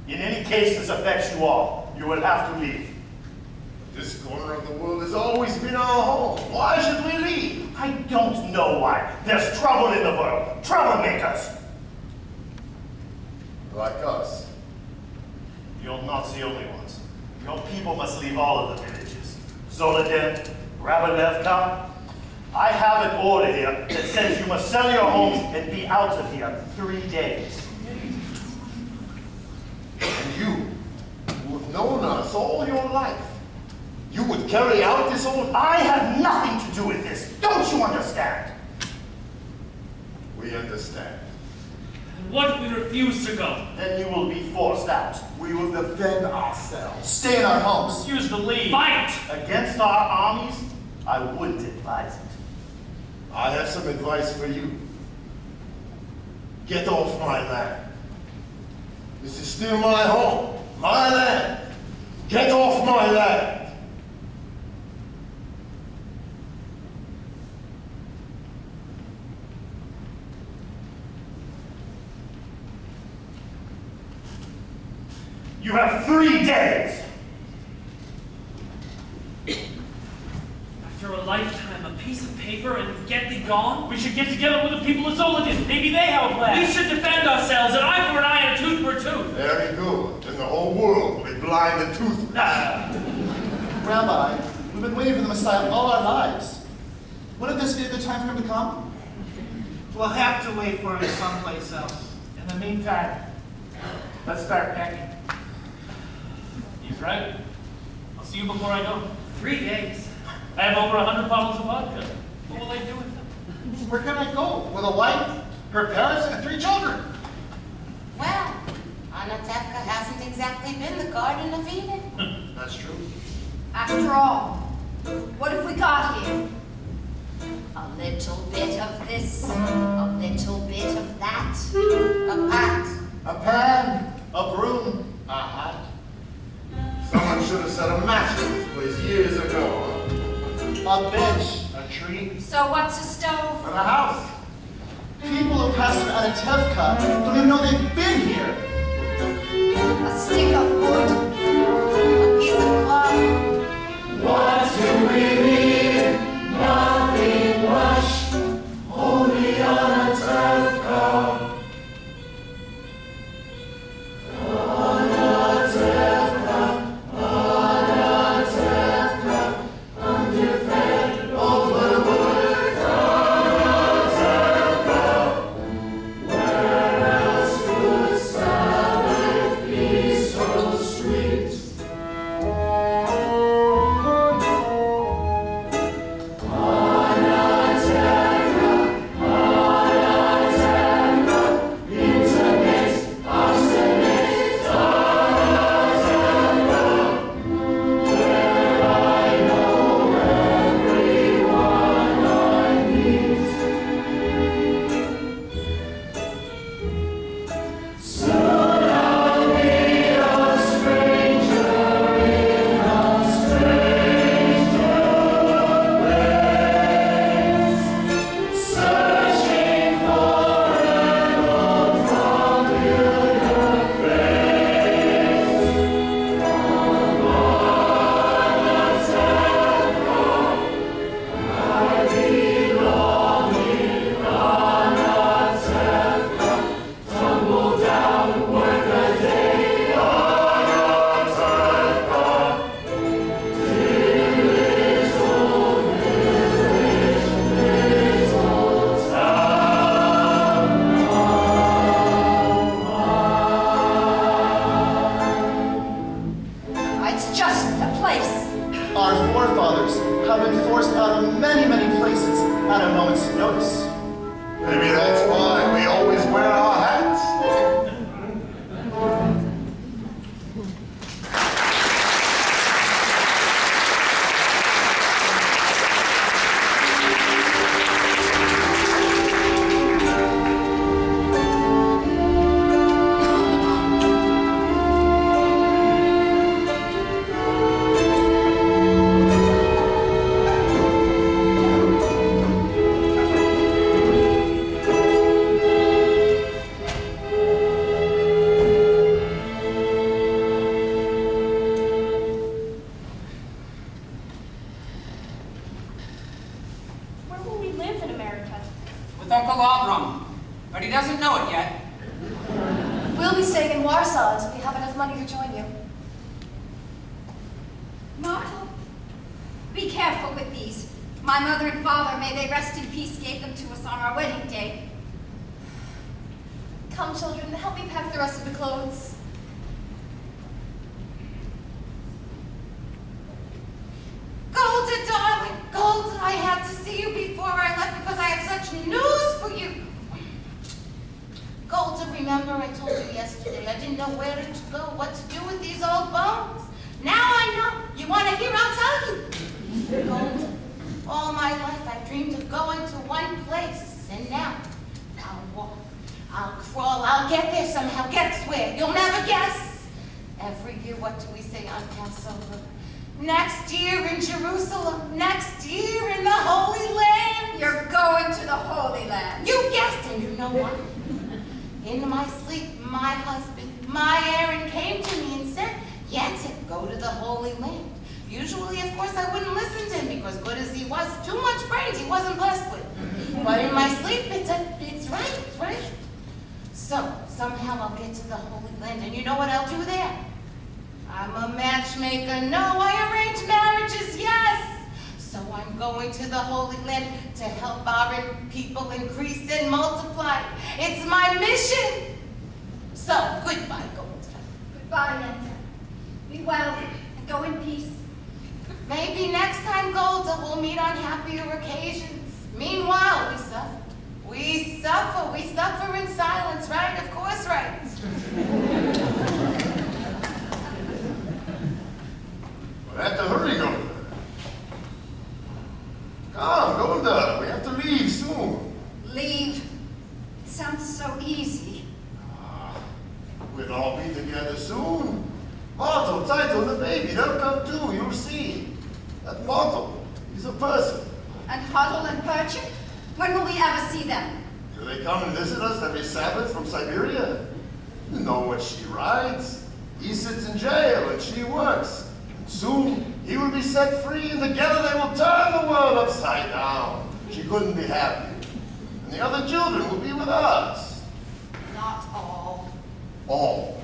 In any case this affects you all, you will have to leave. This corner of the world has always been our home. Why should we leave? I don't know why. There's trouble in the world. Troublemakers. Like us. You're not the only ones. Your people must leave all of the villages. Zolodin, Rabalevka. I have an order here that says you must sell your homes and be out of here 3 days. And you, who have known us all your life, you would carry out this order? I have nothing to do with this. Don't you understand? We understand. What if we refuse to go? Then you will be forced out. We will defend ourselves. Stay in our homes. Refuse to leave. Fight! Against our armies, I wouldn't advise it. I have some advice for you. Get off my land. This is still my home, my land. Get off my land. You have 3 days. After a lifetime, a piece of paper and get thee gone? We should get together with the people of Zolodin. Maybe they have a plan. We should defend ourselves, an eye for an eye and a tooth for a tooth. Very good. Then the whole world will be blind and toothless. Rabbi, we've been waiting for the Messiah all our lives. Wouldn't this be a good time for him to come? We'll have to wait for him someplace else. In the meantime, let's start packing. He's right. I'll see you before I go. 3 days. I have over 100 bottles of vodka. What will I do with them? Where can I go? With a wife, her parents, and 3 children. Well, Anatevka hasn't exactly been the Garden of Eden. That's true. After all, what have we got here? A little bit of this, a little bit of that. A pat. A pan. A broom. A hat. Someone should have set a match in this place years ago. A bench. A tree. So what's a stove? For the house. People who pass through Anatevka don't even know they've been here. A stick of wood. A piece of cloth. What do we need? Nothing much. Only Anatevka. It's just a place. Our forefathers have been forced out of many, many places at a moment's notice. Maybe that's why we always wear our hats. Where will we live in America? With Uncle Abram, but he doesn't know it yet. We'll be staying in Warsaw until we have enough money to join you. Myrtle, be careful with these. My mother and father, may they rest in peace, gave them to us on our wedding day. Come, children, help me pack the rest of the clothes. Golda, darling, Golda, I had to see you before I left because I have such news for you. Golda, remember I told you yesterday I didn't know where to go, what to do with these old bones. Now I know. You want to hear? I'll tell you. Golda, all my life I've dreamed of going to one place, and now I'll walk, I'll crawl, I'll get there somehow. Guess where? You'll never guess. Every year, what do we say on Passover? Next year in Jerusalem. Next year in the Holy Land. You're going to the Holy Land. You guessed, and you know what? In my sleep, my husband, my Aaron, came to me and said, Yantic, go to the Holy Land. Usually, of course, I wouldn't listen to him because good as he was, too much brains he wasn't blessed with. But in my sleep, it's right. So, somehow I'll get to the Holy Land, and you know what I'll do there? I'm a matchmaker. No, I arrange marriages, yes. So I'm going to the Holy Land to help our people increase and multiply. It's my mission. So, goodbye, Golda. Goodbye, Yenta. Be well and go in peace. Maybe next time, Golda, we'll meet on happier occasions. Meanwhile, we suffer in silence, right? Of course, right. We'll have to hurry, Golda. Come, Golda, we have to leave soon. Leave. It sounds so easy. We'll all be together soon. Martel, Title, the baby, they'll come too, you'll see. That Martel, he's a person. And Huddle and Perchik? When will we ever see them? Do they come and visit us every Sabbath from Siberia? You know what she writes. He sits in jail and she works. And soon he will be set free and together they will turn the world upside down. She couldn't be happier. And the other children will be with us. Not all. All.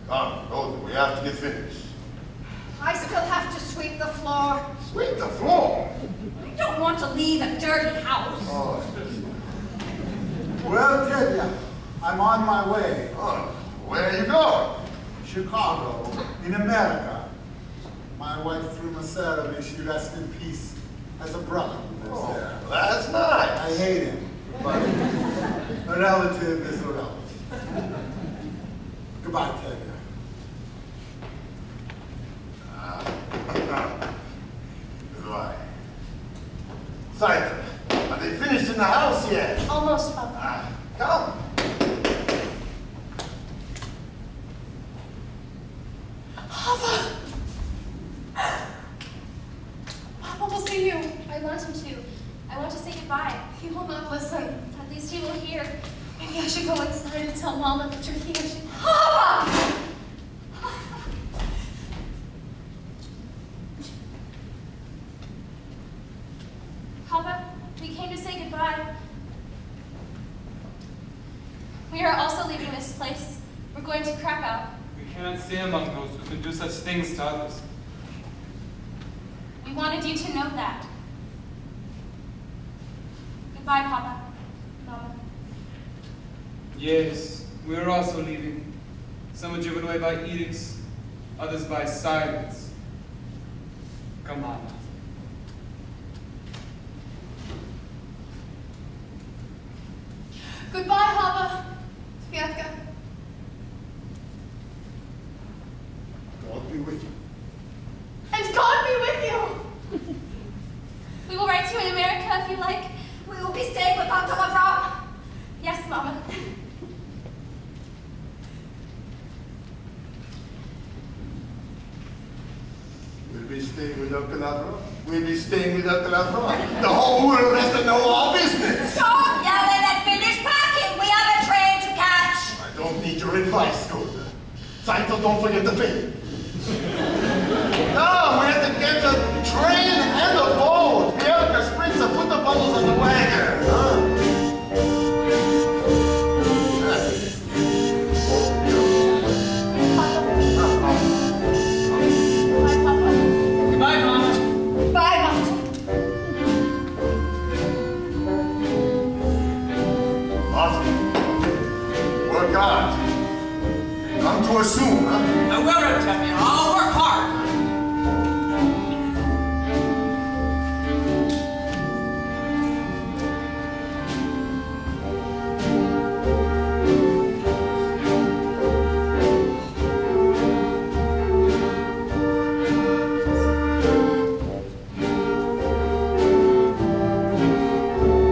Come, go. We have to get finished. I still have to sweep the floor. Sweep the floor? I don't want to leave a dirty house. Oh. Well, Tedya, I'm on my way. Oh, where are you going? Chicago, in America. My wife threw Sarah, may she rest in peace, has a brother who lives there. That's nice. I hate him, but a relative is a relative. Goodbye, Tedya. Goodbye. Saita, are they finished in the house yet? Almost, Papa. Come. Papa! Papa will see you. I want him to. I want to say goodbye. He will not listen. At least he will hear. Maybe I should go inside and tell Mama that you're here. Papa! Papa, we came to say goodbye. We are also leaving this place. We're going to Krakow. We cannot stay among those who can do such things to others. We wanted you to know that. Goodbye, Papa. Mama. Yes, we are also leaving. Some are driven away by edicts, others by silence. Come on. Goodbye, Papa. Sviatka. God be with you. And God be with you. We will write to you in America if you like. We will be staying with Uncle Avram. Yes, Mama. We'll be staying with Uncle Avram. We'll be staying with Uncle Avram. The whole world has to know our business. Stop yelling and finish packing. We have a train to catch. I don't need your advice, Golda. Saito, don't forget the pay. No, we have to get the train and the boat. Bianca, Spritzer, put the bundles on the wagon. Huh? Goodbye, Mama. Bye, Mom. Martin, work hard. Come to us soon, huh? I will, Lieutenant. I'll work hard.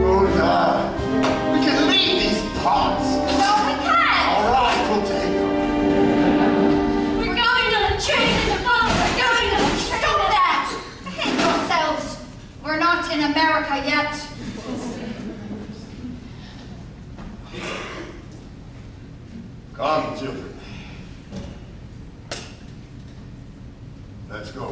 Golda, we can leave these parts. No, we can't. All right, we'll take them. We're going to the train and the boat. We're going to the train. Stop that. Hit yourselves. We're not in America yet. Come, children. Let's go.